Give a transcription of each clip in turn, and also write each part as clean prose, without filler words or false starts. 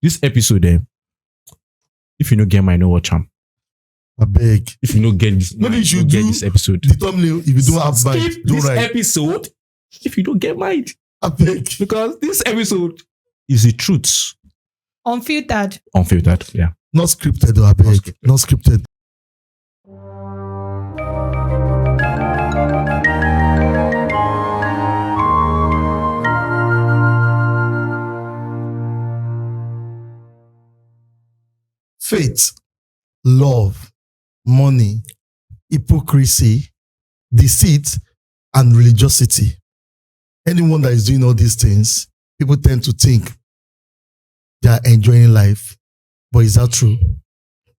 This episode, if you don't get my no watch am. I beg. If you don't get this, maybe you should get do this episode. The thumbnail, if you don't have mind, Skip don't this write. episode. If you don't get mind, I beg. because this episode is the truth. Unfiltered. Unfiltered, yeah. Not scripted, though, I beg. Not scripted. Faith, love, money, hypocrisy, deceit, and religiosity. Anyone that is doing all these things, people tend to think they are enjoying life. But is that true?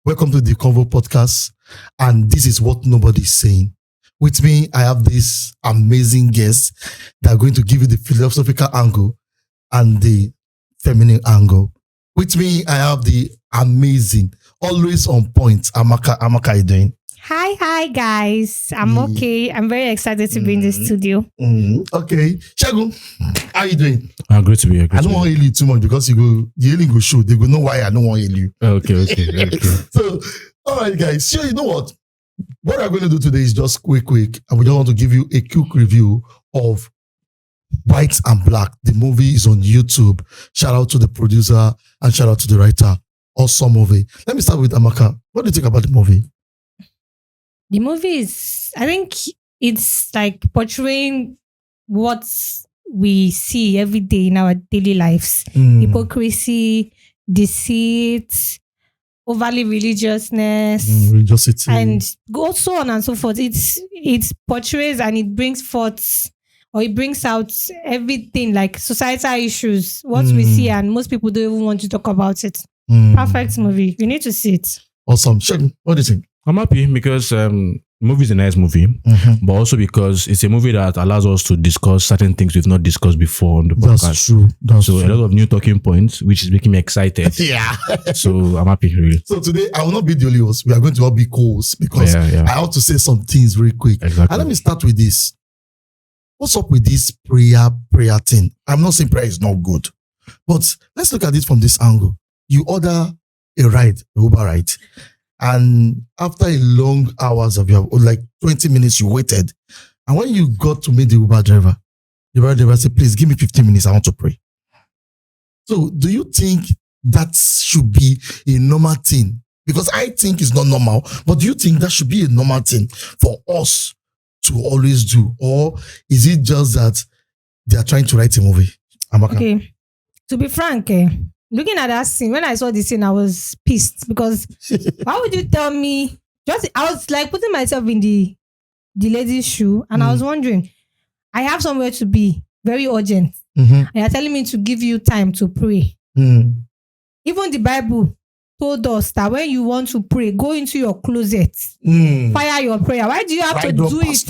Welcome to the Convo Podcast. And this is what nobody is saying. With me, I have this amazing guests that are going to give you the philosophical angle and the feminine angle. With me, I have the amazing, always on point, Amaka. Amaka, how you doing? Hi, guys. I'm okay. I'm very excited to be in the studio. Okay. Shagun, how you doing? I'm great to be here. I don't want to heal you too much because the healing go show. They go know why I don't want to heal you. Okay. So, all right, guys. So, you know what? What we're going to do today is just quick. And we just want to give you a quick review of White and Black. The movie is on YouTube. Shout out to the producer and shout out to the writer. Awesome movie. Let me start with Amaka. What do you think about the movie? The movie is, I think it's like portraying what we see every day in our daily lives. Hypocrisy, deceit, overly religiousness, religiosity, and go so on and so forth. It portrays and it brings forth, or it brings out everything like societal issues, what we see, and most people don't even want to talk about it. Perfect movie. You need to see it. Awesome. Shagun, what do you think? I'm happy because the movie is a nice movie, but also because it's a movie that allows us to discuss certain things we've not discussed before on the podcast. That's true. That's so true. A lot of new talking points, which is making me excited. Yeah. So I'm happy, really. So today, I will not be the only host. We are going to all be co-hosts because I have to say some things very quick. Exactly. And let me start with this. What's up with this prayer thing? I'm not saying prayer is not good, but let's look at it from this angle. You order a ride, a Uber ride, and after a long hours of your, like 20 minutes, you waited. And when you got to meet the Uber driver said, please give me 15 minutes. I want to pray. So do you think that should be a normal thing? Because I think it's not normal, but do you think that should be a normal thing for us to always do? Or is it just that they are trying to write a movie? Amaka? Okay. To be frank, looking at that scene, when I saw the scene, I was pissed because why would you tell me? I was like putting myself in the lady's shoe, and I was wondering, I have somewhere to be, very urgent, and you're telling me to give you time to pray. Even the Bible told us that when you want to pray, go into your closet, fire your prayer. Why do you have to do it?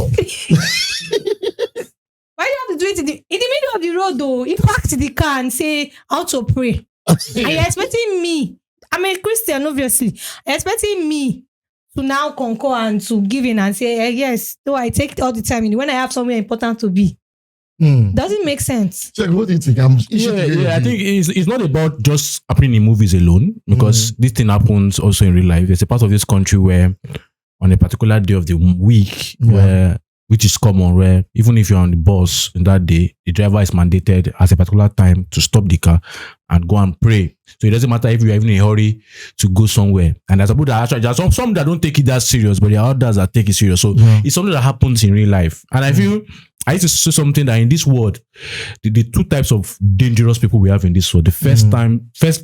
Why do you have to do it in the middle of the road, though? You park the car and say how to pray. And you're expecting me, I'm a Christian, obviously. You're expecting me to now concur and to give in and say, yes, though I take all the time when I have somewhere important to be. Doesn't make sense. Check, what do you think? I think it's not about just happening in movies alone, because this thing happens also in real life. There's a part of this country where on a particular day of the week, which is common, where even if you're on the bus in that day, the driver is mandated at a particular time to stop the car and go and pray. So it doesn't matter if you're even in a hurry to go somewhere. And there's people that actually, there's some that don't take it that serious, but there are others that take it serious. So it's something that happens in real life. And I feel, I used to say something that in this world, the two types of dangerous people we have in this world, the first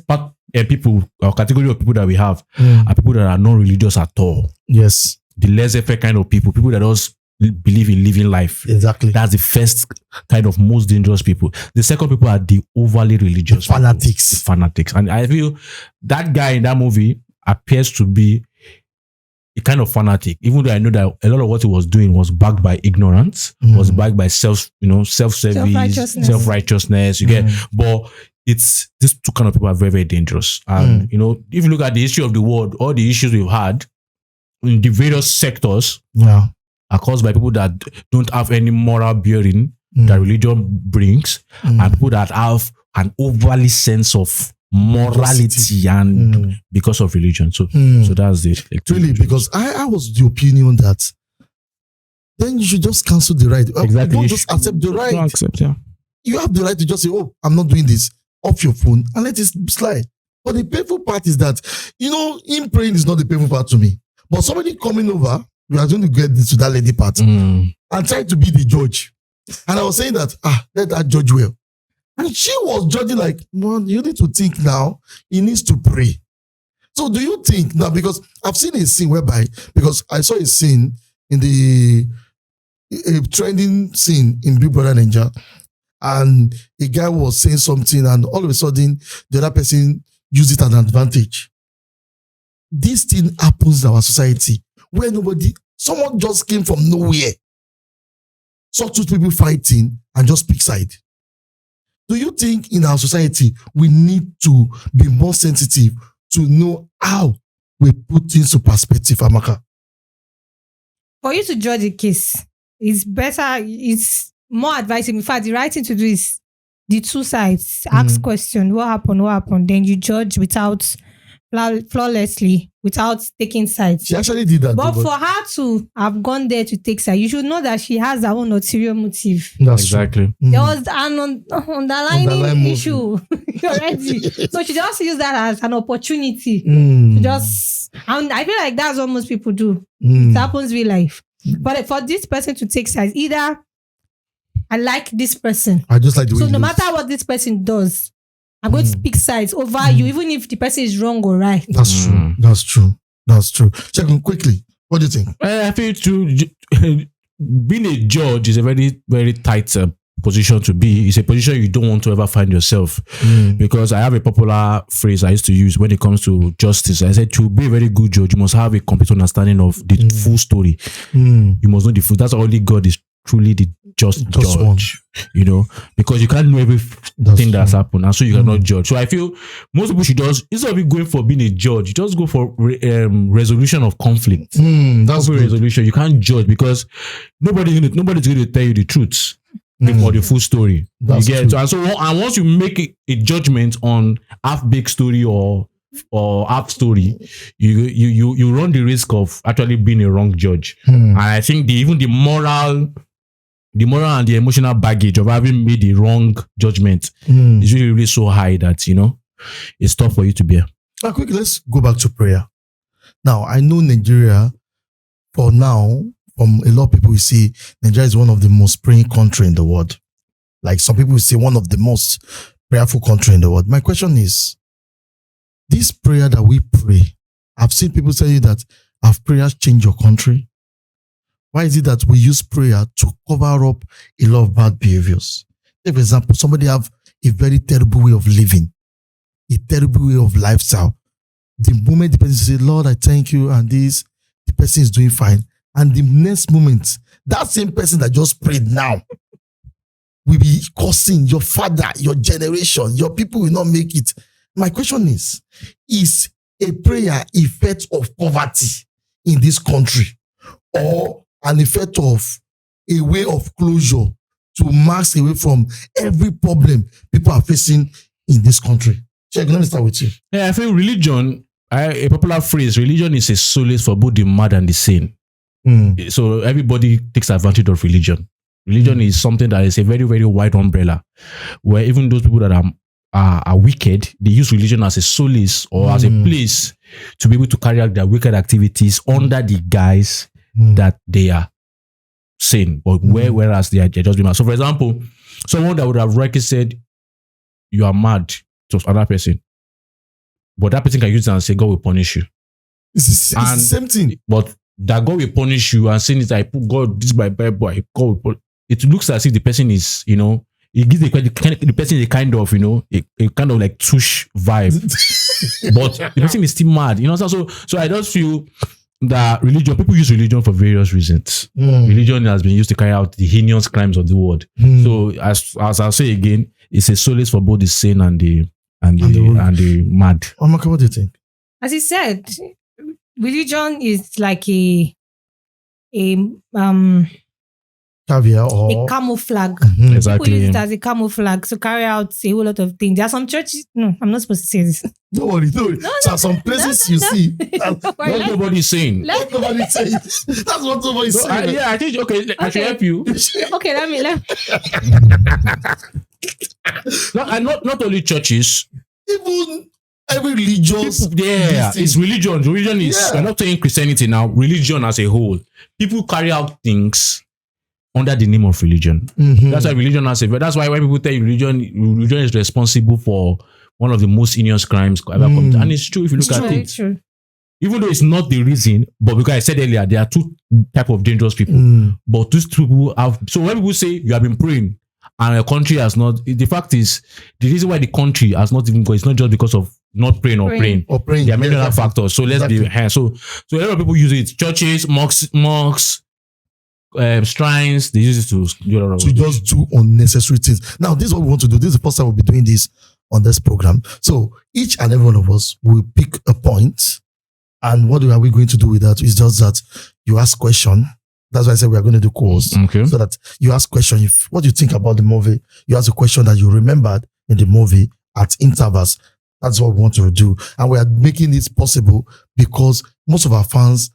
part people, or category of people that we have are people that are not religious at all. Yes. The laissez-faire kind of people that just believe in living life. Exactly. That's the first kind of most dangerous people. The second people are the overly religious fanatics. The fanatics. And I feel that guy in that movie appears to be a kind of fanatic, even though I know that a lot of what he was doing was backed by ignorance, was backed by self-service, self-righteousness. You get, but it's these two kind of people are very, very dangerous. And if you look at the history of the world, all the issues we've had in the various sectors, are caused by people that don't have any moral bearing that religion brings, and people that have an overly sense of morality and because of religion. So that's it. Like, really, because I was the opinion that then you should just cancel the right. Exactly. Don't just accept the right. Don't accept, yeah. You have the right to just say, "Oh, I'm not doing this," off your phone and let it slide. But the painful part is that, him praying is not the painful part to me. But somebody coming over, we are going to get to that lady part and trying to be the judge. And I was saying that, let that judge well. And she was judging like, well, you need to think now, he needs to pray. So do you think now, because I've seen a scene whereby, because I saw a scene in a trending scene in Big Brother Ninja, and a guy was saying something and all of a sudden the other person used it as an advantage. This thing happens in our society where someone just came from nowhere, saw two people fighting and just pick side. Do you think in our society we need to be more sensitive to know how we put things into perspective, Amaka? For you to judge a case, it's better, it's more advisable. In fact, the right thing to do is the two sides. Ask question, what happened? Then you judge without flawlessly, without taking sides. She actually did that. But for her to have gone there to take sides, you should know that she has her own ulterior motive. That's exactly. There was an underlying issue already. So she just used that as an opportunity to just, and I feel like that's what most people do. It happens real life. But for this person to take sides, either I like this person. I just like the way. So no matter what this person does, I'm going to pick sides over you, even if the person is wrong or right. That's true. That's true. That's true. Check on quickly. What do you think? I feel being a judge is a very, very tight position to be. It's a position you don't want to ever find yourself. Because I have a popular phrase I used to use when it comes to justice. I said, to be a very good judge, you must have a complete understanding of the full story. You must know the full. That's only God is truly the just judge, because you can't know everything that's happened, and so you cannot judge. So I feel most people should just, instead of going for being a judge, just go for resolution of conflict. That's good. Resolution. You can't judge because nobody's going to tell you the truth or the full story. That's you get true. and once you make a judgment on half-baked story or half story, you run the risk of actually being a wrong judge. And I think even the moral and the emotional baggage of having made the wrong judgment is really, really so high that, it's tough for you to bear. Quickly, let's go back to prayer. Now, I know Nigeria, for now, from a lot of people, we see Nigeria is one of the most praying country in the world. Like some people will say one of the most prayerful country in the world. My question is, this prayer that we pray, I've seen people tell you that have prayers changed your country? Why is it that we use prayer to cover up a lot of bad behaviors? Take for example, somebody have a very terrible way of living, a terrible way of lifestyle. The moment the person says, Lord, I thank you, and the person is doing fine. And the next moment, that same person that just prayed now will be cursing your father, your generation, your people will not make it. My question is a prayer effect of poverty in this country, or an effect of a way of closure to mask away from every problem people are facing in this country? Check, let me start with you. Yeah, I feel religion, a popular phrase, religion is a solace for both the mad and the sane. So everybody takes advantage of religion. Religion is something that is a very, very wide umbrella, where even those people that are wicked, they use religion as a solace or as a place to be able to carry out their wicked activities under the guise that they are sane, but whereas they're just being mad. So for example, someone that would have rightly said, you are mad to another person, but that person can use it and say, God will punish you. It's the same thing. But that God will punish you and saying it, I put God, this is my Bible, God will punish. It looks as if the person is, it gives the person a kind of, a kind of like tush vibe. But the person is still mad. So I just feel that people use religion for various reasons. Religion has been used to carry out the heinous crimes of the world. So as I'll say again, it's a solace for both the sane and the mad. Amaka, what do you think? As he said, religion is like a caviar a or camouflage. Mhm. Exactly. People use it as a camouflage to carry out a whole lot of things. There are some churches. No, I'm not supposed to say this. Don't worry. So some places you see. Don't worry, What let's- nobody's saying. let's- What nobody say. That's what somebody So, say. yeah, I think I should Okay. help you. Okay, let me. Not only churches. Even every religious. Yeah, this thing. it's religion. Religion is Yeah. we're not saying Christianity now. Religion as a whole, people carry out things under the name of religion. Mhm. That's why religion has a. That's why when people tell you religion is responsible for one of the most heinous crimes ever committed, and it's true if you look It's at Very it. true. Even though it's not the reason, but because I said earlier, there are two type of dangerous people. Mm. But these two people have. So when people say you have been praying and a country has not, the fact is the reason why the country has not even gone. It's not just because of not praying or Praying. praying. Or praying. There are many Yeah, other factors. So let's be so a lot of people use it. Churches, mosques, shrines. They use it to do a lot of to just do unnecessary things. Now, this is what we want to do. This is the first time we'll be doing this on this program. So each and every one of us will pick a point. And what are we going to do with that? Is just that you ask question. That's why I said we are going to do calls. Okay. So that you ask question. If what do you think about the movie? You ask a question that you remembered in the movie at intervals. That's what we want to do. And we are making this possible because most of our fans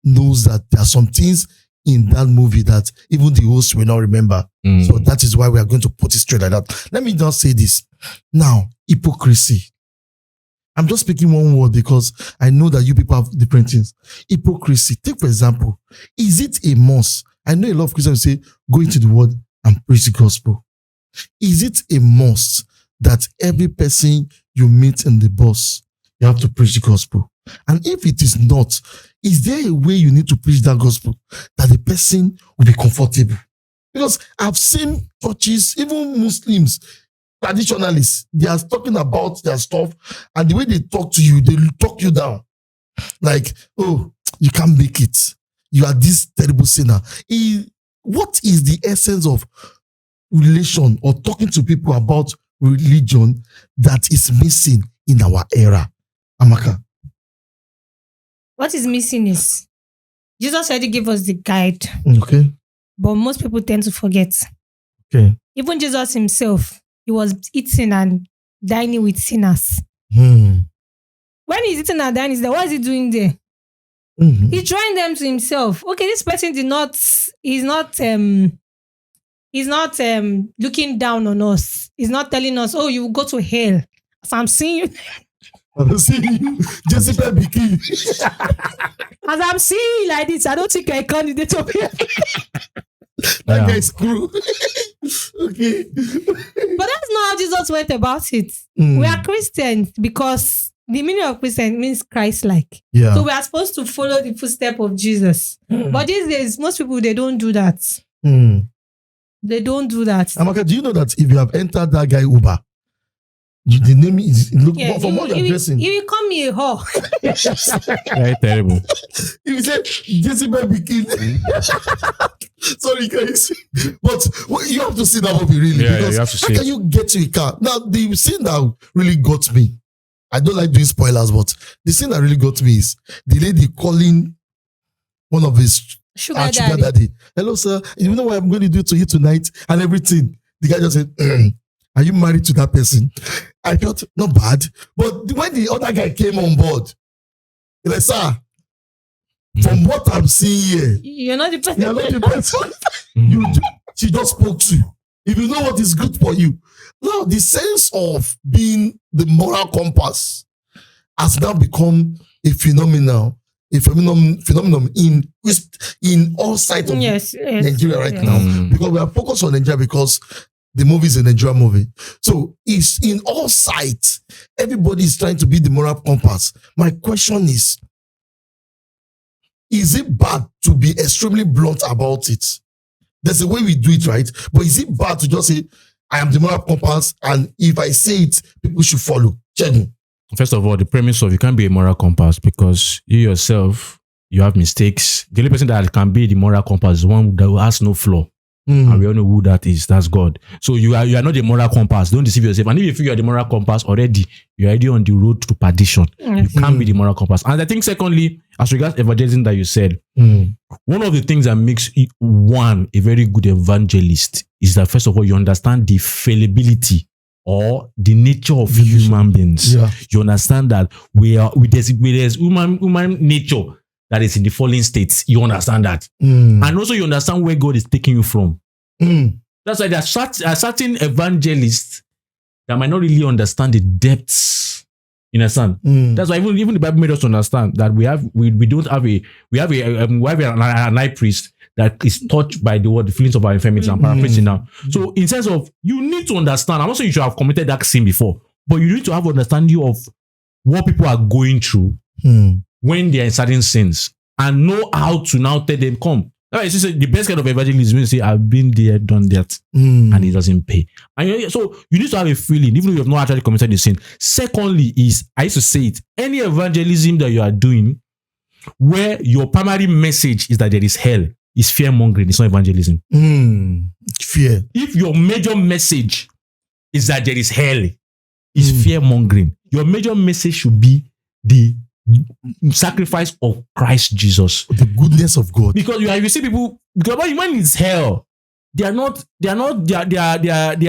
knows that there are some things in that movie that even the host will not remember. Mm. So that is why we are going to put it straight like that. Let me just say this. Now, hypocrisy. I'm just speaking one word because I know that you people have different things. Hypocrisy. Take, for example, is it a must? I know a lot of Christians say, go into the word and preach the gospel. Is it a must that every person you meet in the bus, you have to preach the gospel? And if it is not, is there a way you need to preach that gospel that the person will be comfortable? Because I've seen churches, even Muslims, traditionalists, they are talking about their stuff, and the way they talk to you, they talk you down. Like, oh, you can't make it. You are this terrible sinner. What is the essence of relation or talking to people about religion that is missing in our era? Amaka. What is missing is Jesus already gave us the guide, Okay. but most people tend to forget. Okay. Even Jesus himself, he was eating and dining with sinners. Hmm. When he's eating and dining, what is he doing there? Mhm. He's drawing them to himself. Okay, this person he's not looking down on us. He's not telling us, oh, you will go to hell. So I'm seeing you. I'm seeing you, Jessica Bikini. As I'm seeing you like this, I don't think you're a candidate of hell. That Yeah. guy is cool. Okay. But that's not how Jesus went about it. Mm. We are Christians because the meaning of Christian means Christ-like. Yeah. So we are supposed to follow the footsteps of Jesus. But these days, most people, they don't do that. Mm. They don't do that. Amaka, do you know that if you have entered that guy Uber, the name is look from what you're dressing. You call me a whore. Very terrible. If you say Jessica Bikini, sorry guys, but you have to see that movie really. Yeah, because you have to how see can it. you get to a car? Now the scene that really got me. I don't like doing spoilers, but the scene that really got me is the lady calling one of his Sugar sugar daddy. daddy. Hello, sir. You know what I'm going to do to you tonight and everything. The guy just said, are you married to that person? I felt not bad. But when the other guy came on board, he like, sir, from what I'm seeing here, You're not the person. you're not the person she just spoke to. If you know what is good for you. Now, the sense of being the moral compass has now become a phenomenon in all sides of Yes. Nigeria right yes. now. Mm. Because we are focused on Nigeria because the movie is a Nigerian movie. So it's in all sides. Everybody is trying to be the moral compass. My question is it bad to be extremely blunt about it? There's a way we do it, right? But is it bad to just say, I am the moral compass, and if I say it, people should follow? Check me. First of all, the premise of you can't be a moral compass because you yourself, you have mistakes. The only person that can be the moral compass is one that has no flaw. And we all know who that is. That's God. So you are not the moral compass. Don't deceive yourself. And if you feel you are the moral compass already, you're already on the road to perdition. You can't be the moral compass. And I think secondly, as regards evangelism that you said, one of the things that makes one a very good evangelist is that first of all, you understand the fallibility or the nature of human beings. Yeah. You understand that there's human nature that is in the fallen states. You understand that. And also you understand where God is taking you from. That's why there are certain evangelists that might not really understand the depths. You understand? That's why even the Bible made us understand that we have an high priest that is touched by the feelings of our infirmities. I'm paraphrasing now. So in sense of, you need to understand, I'm not saying you should have committed that sin before, but you need to have understanding of what people are going through when they are in certain sins and know how to now tell them, come. That's why the best kind of evangelism is say, I've been there, done that, and it doesn't pay. And so you need to have a feeling, even if you have not actually committed the sin. Secondly, I used to say it, any evangelism that you are doing where your primary message is that there is hell, is fear mongering. It's not evangelism. Fear. If your major message is that there is hell, is fear mongering. Your major message should be the sacrifice of Christ Jesus, the goodness of God. Because you see people, because when it's hell, their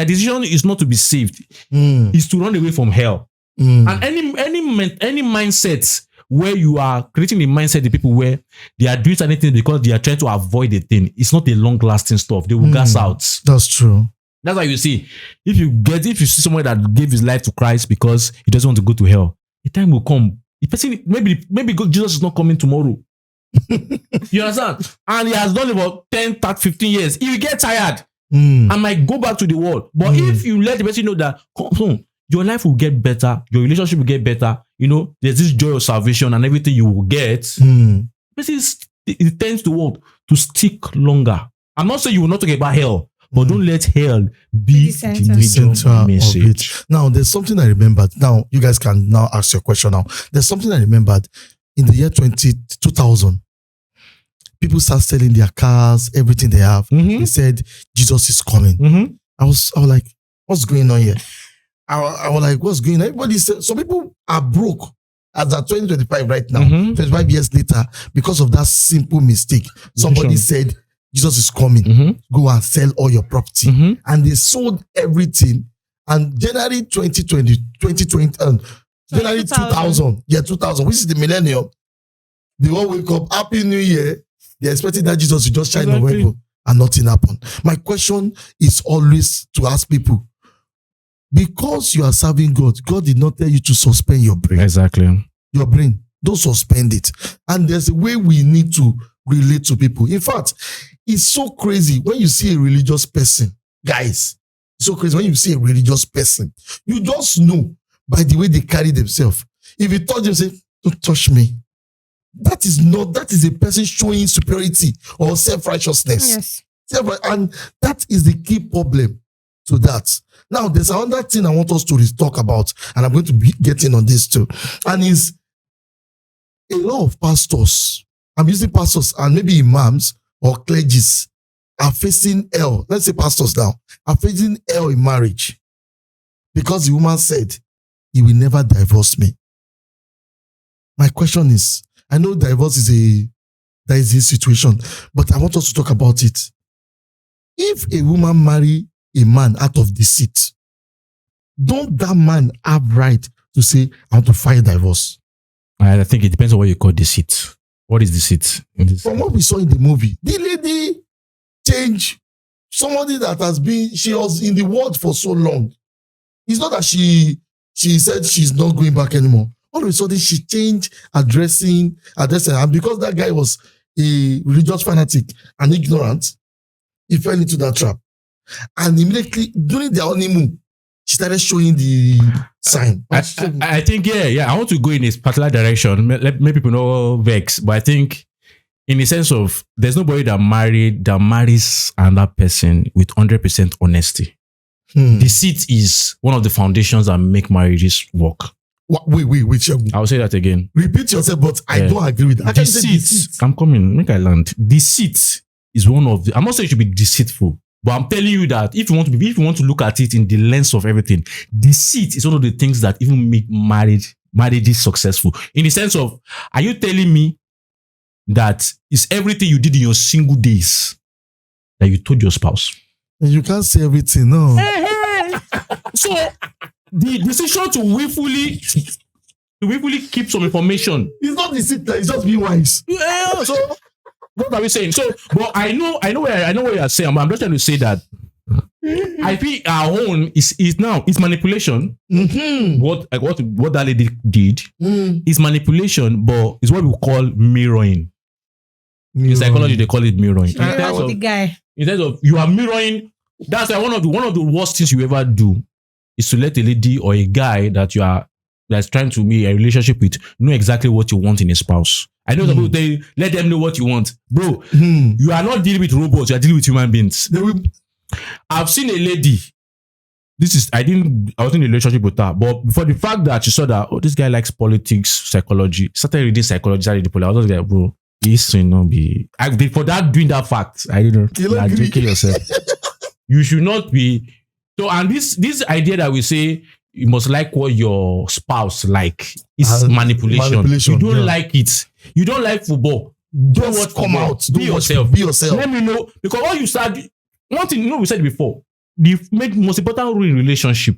decision is not to be saved, is to run away from hell. And any mindset where you are creating a mindset of people where they are doing anything because they are trying to avoid the thing, it's not a long-lasting stuff. They will gas out. That's true. That's why you see, if you see someone that gave his life to Christ because he doesn't want to go to hell, the time will come. The person, maybe Jesus is not coming tomorrow. You understand? And he has done about 10, 30, 15 years. He will get tired and might go back to the world. But if you let the person know that your life will get better, your relationship will get better, there's this joy of salvation and everything you will get, it tends to stick longer. I'm not saying you will not talk about hell, but don't let hell be the center message. Now, there's something I remembered. Now, you guys can now ask your question now. There's something I remembered in the year 2000. People start selling their cars, everything they have. They said, Jesus is coming. I was like, what's going on here? I was like, what's going on? Everybody said, some people are broke as at 2025 right now, 25 years later, because of that simple mistake. Somebody said, Jesus is coming. Go and sell all your property. And they sold everything. And January 2020, January 2000, 2000, which is the millennium, they all wake up, Happy New Year. They're expecting that Jesus will just shine on people, and nothing happened. My question is always to ask people, because you are serving God, God did not tell you to suspend your brain. Exactly. Your brain, don't suspend it. And there's a way we need to relate to people. In fact, it's so crazy when you see a religious person, guys. It's so crazy when you see a religious person. You just know by the way they carry themselves. If you touch them, say, don't touch me. That is a person showing superiority or self-righteousness. Yes. And that is the key problem to that. Now, there's another thing I want us to talk about, and I'm going to be getting on this too. And is a lot of pastors, I'm using pastors and maybe imams or clergies, are facing hell. Let's say pastors now are facing hell in marriage because the woman said, he will never divorce me. My question is, I know divorce is a situation, but I want us to talk about it. If a woman marry a man out of deceit, don't that man have right to say, I want to file divorce? I think it depends on what you call deceit. What is deceit? From what we saw in the movie, the lady changed somebody that she was in the world for so long. It's not that she said she's not going back anymore. All of a sudden, she changed addressing, and because that guy was a religious fanatic and ignorant, he fell into that trap. And immediately, during their honeymoon, she started showing the sign. I think, I want to go in a particular direction. Let people know vex, but I think in the sense of there's nobody that marries another person with 100% honesty. Deceit is one of the foundations that make marriages work. Wait. I'll say that again. Repeat yourself, but I don't agree with that. Deceit. I'm coming. Make I land. Deceit is one of the. I'm not saying it should be deceitful. But I'm telling you that if you want to look at it in the lens of everything, deceit is one of the things that even make marriages successful. In the sense of, are you telling me that it's everything you did in your single days that you told your spouse? You can't say everything, no. So the decision to willfully keep some information. It's not deceit, it's just being wise. Yeah, so what are we saying? So, but I know what you are saying. But I'm just trying to say that I feel our own is now it's manipulation. Mm-hmm. What that lady did is manipulation, but it's what we call mirroring. In psychology, they call it mirroring. The guy. In terms of you are mirroring, that's like one of the worst things you ever do is to let a lady or a guy that's trying to be a relationship with know exactly what you want in a spouse. I know some people tell you, let them know what you want. Bro, you are not dealing with robots, you are dealing with human beings. I've seen a lady. I was in a relationship with her, but for the fact that she saw that, this guy likes politics, psychology, started reading psychology, started reading politics. I was like, bro, this should not be. For that, doing that fact, I didn't know. You're joking yourself. You should not be. So, and this idea that we say, you must like what your spouse like is manipulation. You don't like it. You don't like football. Just come out. Be yourself. Be yourself. Let me know. Because all you start, one thing, we said before, the most important rule in relationship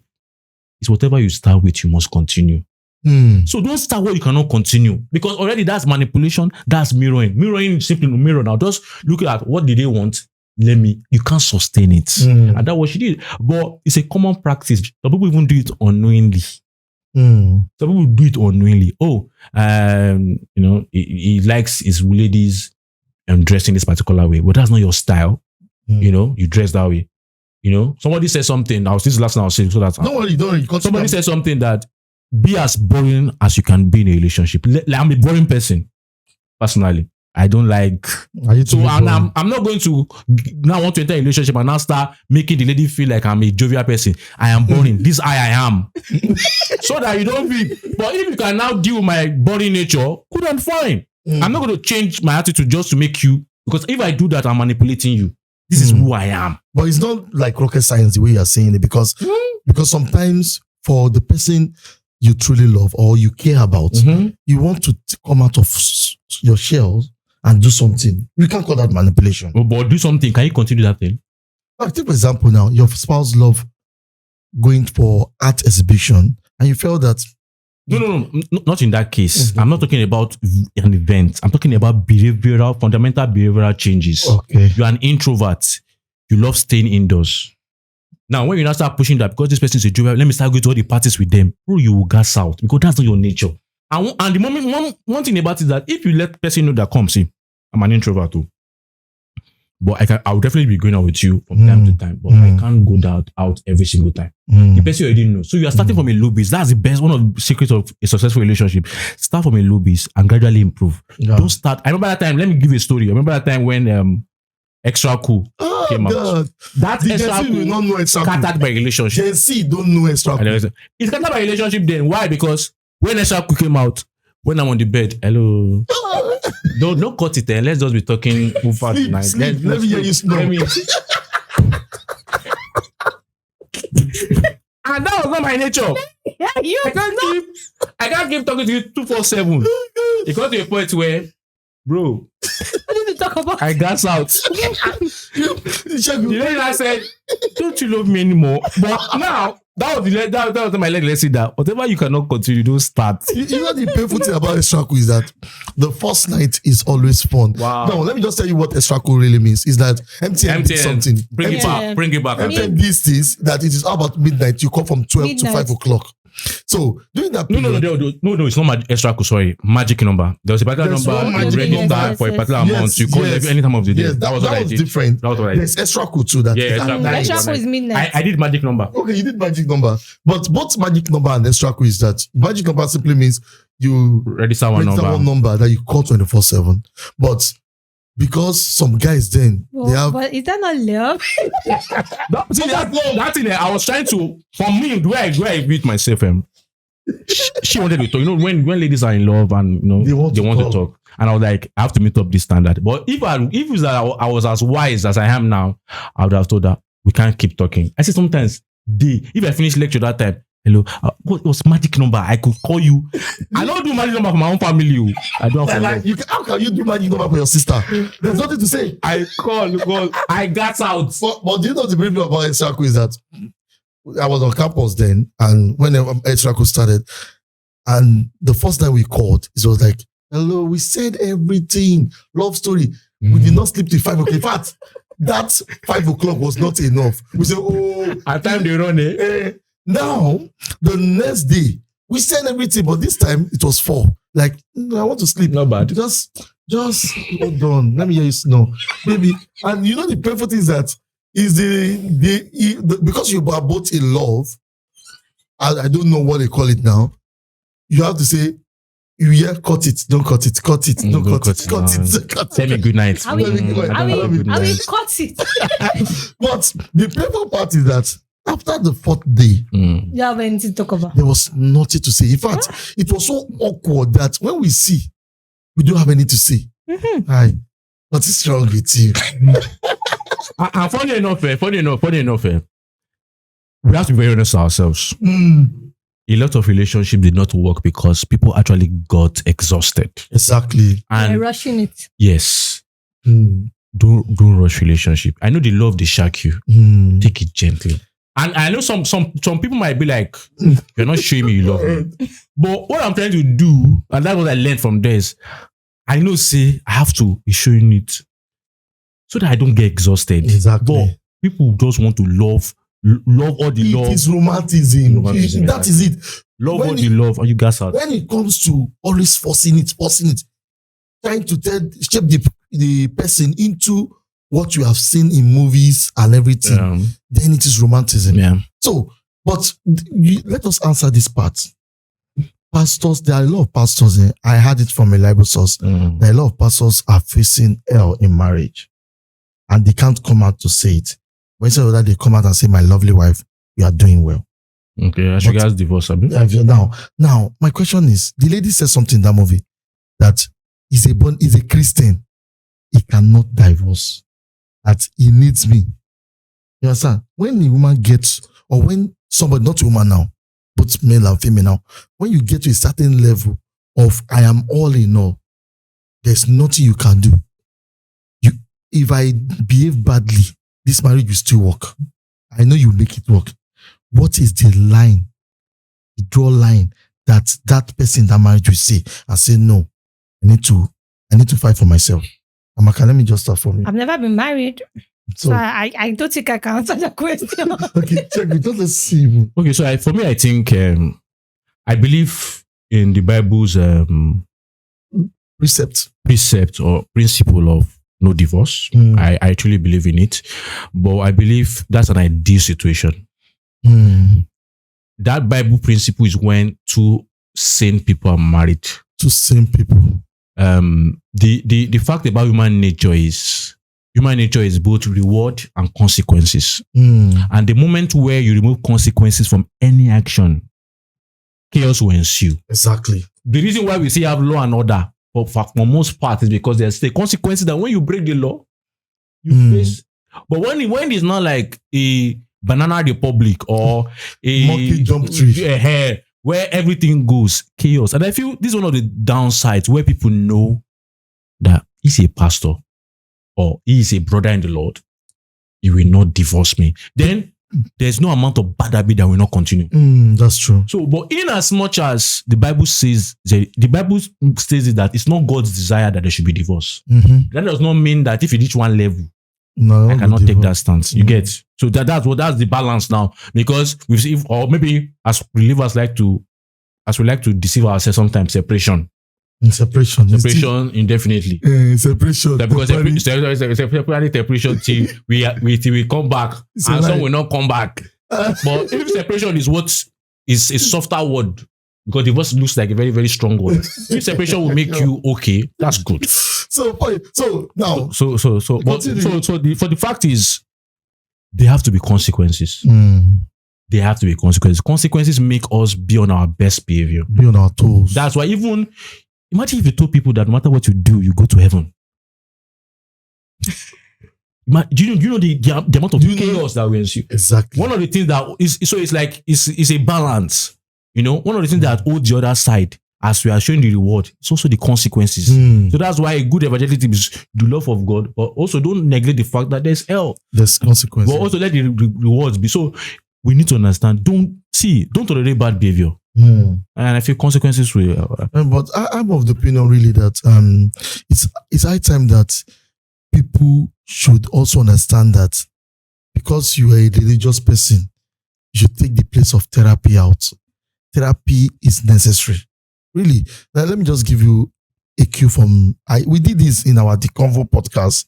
is whatever you start with, you must continue. So don't start what you cannot continue. Because already that's manipulation, that's mirroring. Mirroring is simply mirror now. Just look at what did they want. You can't sustain it. And that's what she did. But it's a common practice. Some people even do it unknowingly. Some people do it unknowingly. He likes his ladies dressing this particular way, but that's not your style. You dress that way. Somebody said something. This is the last thing I'll say. So that don't worry. Somebody said something that be as boring as you can be in a relationship. I'm a boring person, personally. I don't like. I'm not going to now want to enter a relationship and now start making the lady feel like I'm a jovial person. I am boring. This I am. So that you don't feel. But if you can now deal with my boring nature, good and fine. I'm not going to change my attitude just to make you. Because if I do that, I'm manipulating you. This is who I am. But it's not like rocket science the way you're saying it, because sometimes for the person you truly love or you care about, you want to come out of your shell and do something. We can't call that manipulation. But do something. Can you continue that thing? Like, take for example now, your spouse love going for art exhibition and you feel that... No, not in that case. I'm not talking about an event. I'm talking about fundamental behavioral changes. Okay. You're an introvert. You love staying indoors. Now, when you now start pushing that, because this person is a jovial, let me start going to all the parties with them. Bro, you will gas out because that's not your nature. And the moment, one thing about it is that if you let person know that, come, see, I'm an introvert too. But I will definitely be going out with you from time to time. But I can't go out every single time. The person already knows. So you are starting from a low base. That's the best, one of the secrets of a successful relationship. Start from a low base and gradually improve. Yeah. Don't start. I remember that time, let me give you a story. I remember that time when Extra Cool came out. That Extra Cool will not know Extra Cool. Scattered by relationship. Gen Z don't know Extra Cool. It's scattered by relationship then. Why? Because when Extra Cool came out, when I'm on the bed, hello. Don't cut it then. Let's just be talking over tonight. Let me hear you snore. And that was not my nature. Yeah, I can't keep talking to you 247. It got to a point where, bro, what did you talk about? I gas out. I said, don't you love me anymore? But now, that was my legacy that whatever you cannot continue, don't start. You know the painful thing about Extra Cool is that the first night is always fun. Wow. Now, let me just tell you what Extra Cool really means. Is that MTN did something. Bring it back. MTN this is that it is about midnight. You come from 12 to 5 o'clock. So during that period, no, it's not Extra Cool. Sorry, magic number. There was a particular number you register for a particular amount. You call any time of the day. Yes, that was what I did. Different. That was what I did. There's Extra Cool too. Extra Cool is midnight. I did magic number. Okay, you did magic number, but both magic number and Extra Cool is that magic number simply means you register one number that you call 24/7. But because some guys then they have. But is that not love? That thing I was trying to, for me, where I beat myself. she wanted to talk. You know, when ladies are in love and They want they to want to talk. talk, and I was like, I have to meet up this standard. But if it was that I was as wise as I am now, I would have told her we can't keep talking. I said sometimes if I finish lecture that time, hello, what was magic number? I could call you. I don't do magic number for my own family. I don't have Like, how can you do magic number for your sister? There's nothing to say. I call, I got out. But do you know the brief about Extraco is that I was on campus then, and when Extraco started, and the first time we called, it was like, hello, we said everything, love story. We did not sleep till 5 o'clock. In fact, that 5 o'clock was not enough. We said, At time they run it. Now, the next day, we said everything, but this time it was 4. Like, I want to sleep. Not bad. Just hold on. Let me hear you snore, baby. And you know the painful thing is that is the because you are both in love. I don't know what they call it now. You have to say, cut it, don't cut it, cut it, don't cut it, cut it. Tell me good night. I will cut it. But the painful part is that after the 4th day, You have anything to talk about? there was nothing to say. In fact, it was so awkward that when we see, we don't have anything to say. Hi, what is wrong with you? And funny enough, we have to be very honest with ourselves. A lot of relationships did not work because people actually got exhausted. Exactly. And You're rushing it. yes, don't rush relationship. I know the love they shock you. Take it gently. And I know some people might be like, you're not showing me you love me. But what I'm trying to do, and that's what I learned from this, I know I have to be showing it so that I don't get exhausted. Exactly. But people just want to love all the love. It is romanticism. That is it. Love When all the love, and you guys out. When it comes to always forcing it, trying to shape the person into what you have seen in movies and everything, then it is romanticism. Yeah. So, but let us answer this part. Pastors, there are a lot of pastors. I heard it from a Bible source. There are a lot of pastors are facing hell in marriage, and they can't come out to say it. But instead of that, they come out and say, "My lovely wife, you are doing well." Okay, I should guys divorce a bit. Now, my question is: the lady said something in that movie that is a Christian, he cannot divorce. That he needs me. You understand? When a woman gets, or when somebody, not a woman now, both male and female now, when you get to a certain level of I am all in all, there's nothing you can do. If I behave badly, this marriage will still work. I know you make it work. What is the line, the draw line that person in that marriage will say and say, no, I need to fight for myself. Amaka, let me just start for me. I've never been married. So I don't think I can answer the question. Okay, check it. Let's see. Okay, so for me, I think I believe in the Bible's precept or principle of no divorce. I truly believe in it, but I believe that's an ideal situation. That Bible principle is when two sane people are married. Two sane people. The fact about human nature is both reward and consequences. And the moment where you remove consequences from any action, chaos will ensue. Exactly. The reason why we say have law and order for most part is because there's the consequences that when you break the law, you face. But when it's not like a banana republic or a monkey jump tree, where everything goes chaos. And I feel this is one of the downsides where people know that he's a pastor or he is a brother in the Lord. He will not divorce me. Then there's no amount of bad habit that will not continue. That's true. So, but in as much as the Bible says, the Bible states that it's not God's desire that there should be divorce. That does not mean that if you reach one level, I cannot take that stance. You get? So that's the balance now. Because we see, or maybe as believers like to deceive ourselves sometimes, separation indefinitely. Separation. Because separation till we come back, and some will not come back. But if separation is what is a softer word, because divorce looks like a very, very strong word. If separation will make you okay, that's good. So now, the fact is, there have to be consequences. there have to be consequences. Consequences make us be on our best behavior. Be on our toes. That's why even imagine if you told people that no matter what you do, you go to heaven. Do you know the amount of chaos that will ensue? Exactly. One of the things that is so it's like it's a balance. You know, one of the things that holds the other side as we are showing the reward, it's also the consequences. So that's why a good evangelism is the love of God, but also don't neglect the fact that there's hell. There's consequences. But also let the rewards be. So we need to understand. Don't tolerate bad behavior. And I feel consequences will. But I'm of the opinion really that it's high time that people should also understand that because you are a religious person, you should take the place of therapy out. Therapy is necessary. Really. Now, let me just give you a cue from we did this in our The Convo podcast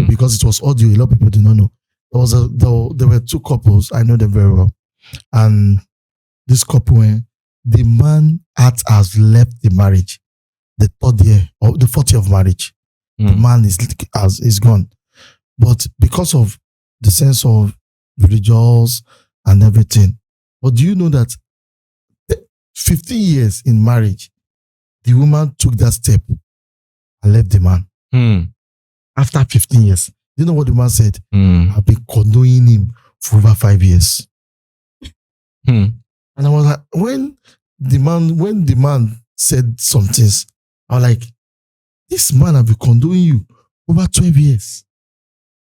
because it was audio. A lot of people do not know. There were two couples, I know them very well. And this couple, the man has left the marriage, the third year or the fourth year of marriage. The man is gone. But because of the sense of religious and everything. But do you know that 15 years in marriage, the woman took that step and left the man. After 15 years. Do you know what the man said? I've been condoning him for over 5 years. And I was like, when the man said some things, I was like, this man have been condoning you over 12 years.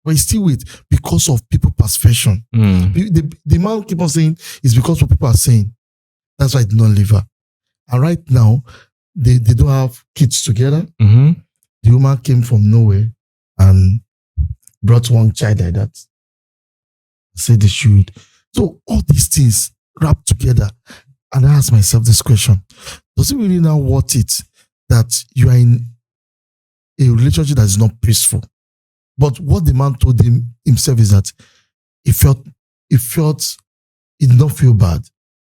But he still wait because of people perception. The man keep on saying it's because what people are saying. That's why he did not leave her. And right now, they don't have kids together. The woman came from nowhere and brought one child like that. Said they should. So all these things wrapped together. And I asked myself this question. Does it really now worth it that you are in a relationship that is not peaceful? But what the man told himself is that he did not feel bad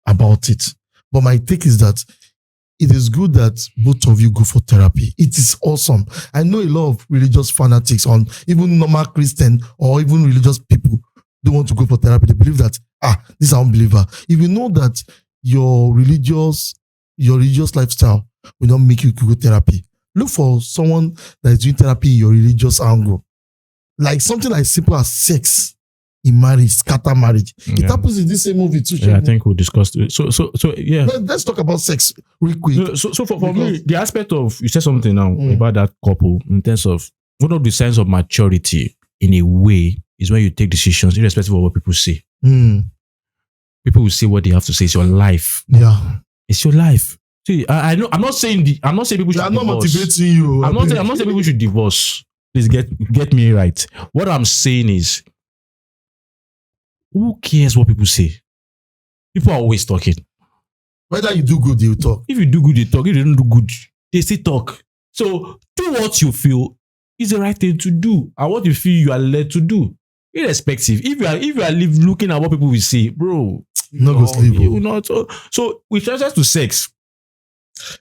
about it. But my take is that it is good that both of you go for therapy. It is awesome. I know a lot of religious fanatics on even normal Christian or even religious people don't want to go for therapy. They believe that, this is an unbeliever. If you know that your religious lifestyle will not make you go therapy, look for someone that is doing therapy in your religious angle. Like something as simple as sex in marriage, scatter marriage. It happens in this same movie too. Yeah, I think we'll discuss it. So yeah. Let's talk about sex real quick. So for me, the aspect of, you said something now about that couple in terms of one of the signs of maturity in a way is when you take decisions irrespective of what people say. People will say what they have to say. It's your life. Yeah. It's your life. See, I know I'm not saying people should divorce. I'm not motivating you. I'm not saying people should divorce. Please get me right. What I'm saying is, who cares what people say? People are always talking. Whether you do good, you talk. If you do good, they talk. If you don't do good, they still talk. So do what you feel is the right thing to do, and what you feel you are led to do, irrespective. If you are looking at what people will say, bro, not go sleep. You will not. So with regards to sex.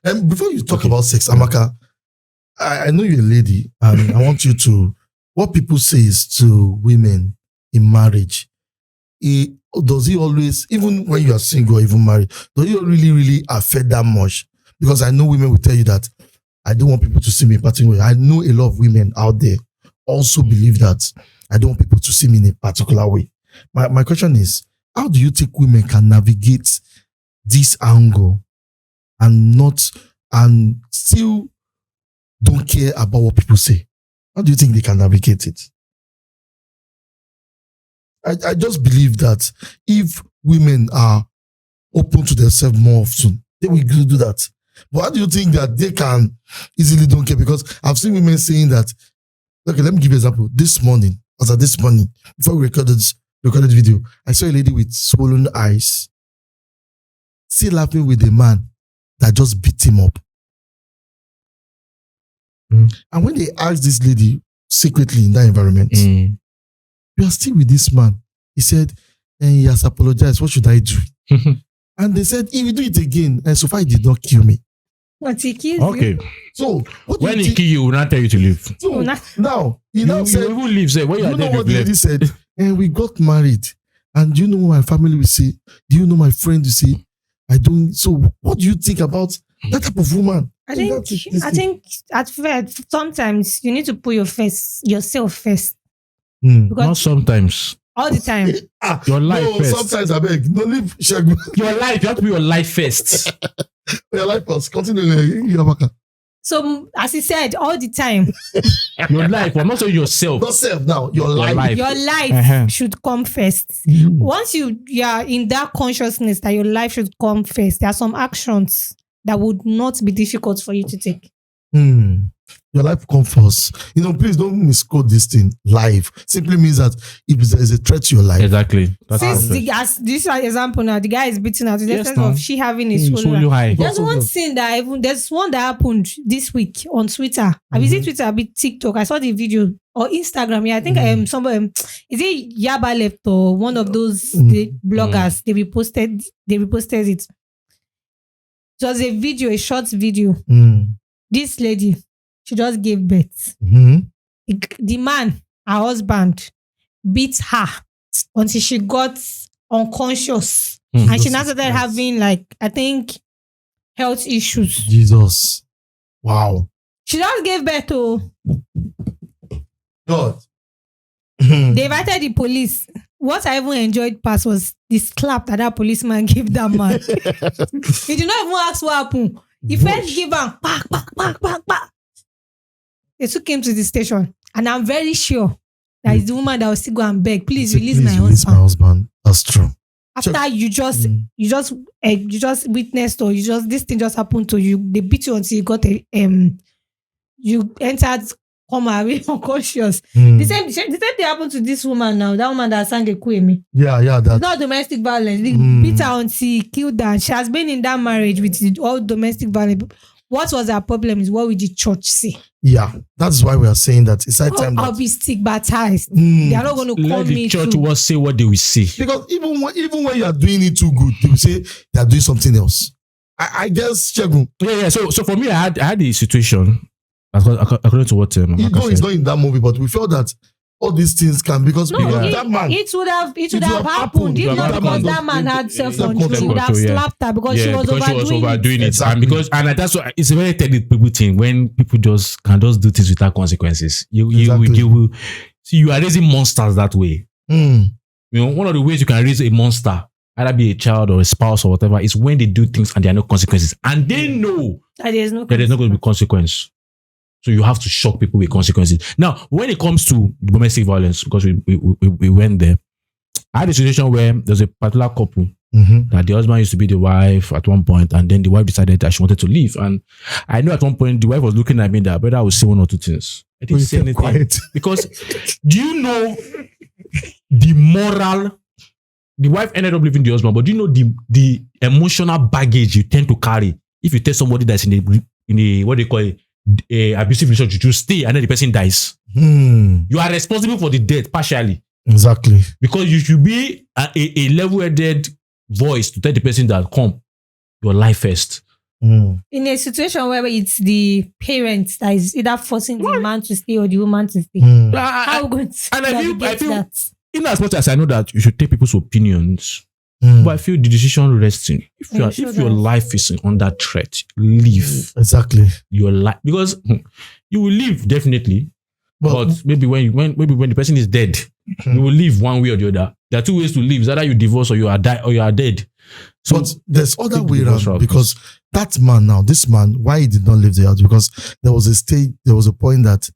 And before you talk about sex, Amaka, I know you're a lady, and I want you to, what people say is to women in marriage, does it always, even when you are single or even married, does it really, really affect that much? Because I know women will tell you that I don't want people to see me in a particular way. I know a lot of women out there also believe that I don't want people to see me in a particular way. My question is, how do you think women can navigate this angle and still don't care about what people say? How do you think they can navigate it? I just believe that if women are open to themselves more often, they will do that. But how do you think that they can easily don't care? Because I've seen women saying that, okay, let me give you an example. This morning, before we recorded this video, I saw a lady with swollen eyes still laughing with a man that just beat him up. And when they asked this lady secretly in that environment, you are still with this man. He said, and he has apologized. What should I do? And they said, if you do it again, and so far he did not kill me. But he killed you. So when he kill you, he will not tell you to leave. So now he now said, you even leave. Say, when you are know there, what the lady said? And we got married, And do you know what my family will say? Do you know my friend will say? I don't. So what do you think about that type of woman? I think at first, sometimes you need to put yourself first. Not sometimes. All the time. Your life first. Sometimes I beg. No leave Shegun. Your life. You have to be your life first. Your life first. Continue. So as he said, all the time. Your life. I'm not saying yourself. Not self now. Your life. Your life should come first. Once you are in that consciousness that your life should come first, there are some actions that would not be difficult for you to take. Your life comes first. Please don't misquote this thing. Life simply means that if there is a threat to your life. Exactly. Since this is an example now, the guy is beating out to the extent of she having a swollen high. There's one thing there's one that happened this week on Twitter. I visit Twitter, a bit TikTok. I saw the video or Instagram. Yeah, I think somebody is it Yaba Left or one of those the bloggers. They reposted it. It was a short video. This lady, she just gave birth. The man, her husband, beat her until she got unconscious. And she now started having, I think, health issues. Jesus. Wow. She just gave birth to God. They invited the police. What I even enjoyed past was the slap that policeman gave that man. He did not even ask what happened. He first gave him back. They took him to the station, and I'm very sure that it's the woman that will still go and beg, please release my husband. That's true. After you just witnessed or this thing just happened to you, they beat you until you got you entered coma, unconscious. The same thing happened to this woman now. That woman that sang a Kwemi. Yeah. It's not domestic violence. They beat her until he killed her. She has been in that marriage with all domestic violence. What was her problem is what would the church say? Yeah, that's why we are saying that it's that time. I'll be stigmatized. They are not going to call me. Let the church will say what they will say. Because even when you are doing it too good, they will say they are doing something else. I guess, Shegun. Yeah. So for me, I had a situation according to what it's not in that movie, but we felt that all these things can because that man. It would have happened if not because that man had self-control. He would have slapped her because she was overdoing it. Exactly. And that's what it's a very technical thing when people can just do things without consequences. You will see you are raising monsters that way. One of the ways you can raise a monster, either be a child or a spouse or whatever, is when they do things and there are no consequences, and they know that there's not going to be consequence. So you have to shock people with consequences. Now, when it comes to domestic violence, because we went there, I had a situation where there's a particular couple that the husband used to be the wife at one point, and then the wife decided that she wanted to leave. And I know at one point the wife was looking at me that brother, I would say one or two things. I didn't say anything. Quiet. Because do you know the moral? The wife ended up leaving the husband, but do you know the emotional baggage you tend to carry if you tell somebody that's in a what they call it, abusive relationship to stay and then the person dies? You are responsible for the death partially. Exactly. Because you should be a level-headed voice to tell the person that come, your life first. In a situation where it's the parents that is either forcing the man to stay or the woman to stay. How are we going to I feel that? In as much as I know that you should take people's opinions, but I feel the decision resting. If your life is under threat, leave. Exactly. Your life, because you will leave definitely, but maybe when the person is dead, you will leave one way or the other. There are two ways to leave: it's either you divorce or you are dead. So but there's other way around, because that man now, this man, why he did not leave the house? Because there was a point that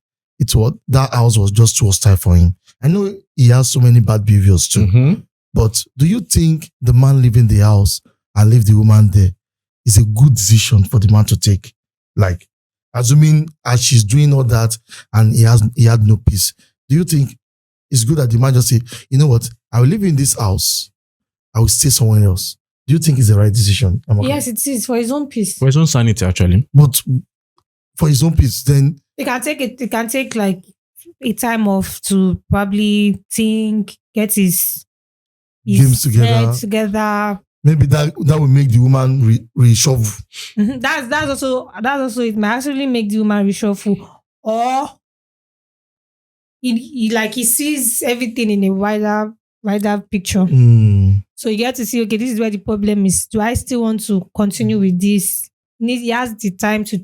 that house was just too hostile for him. I know he has so many bad behaviors too. But do you think the man leaving the house and leave the woman there is a good decision for the man to take? Like, assuming as she's doing all that and he had no peace, do you think it's good that the man just say, you know what, I will live in this house, I will stay somewhere else? Do you think it's the right decision? Yes, it is, for his own peace. For his own sanity, actually. But for his own peace, then it can take like a time off to probably think, get his games together. Maybe that will make the woman reshuffle. That's also it might actually make the woman reshuffle, or he sees everything in a wider wider picture. Mm. So you get to see, okay, this is where the problem is. Do I still want to continue with this? He has the time to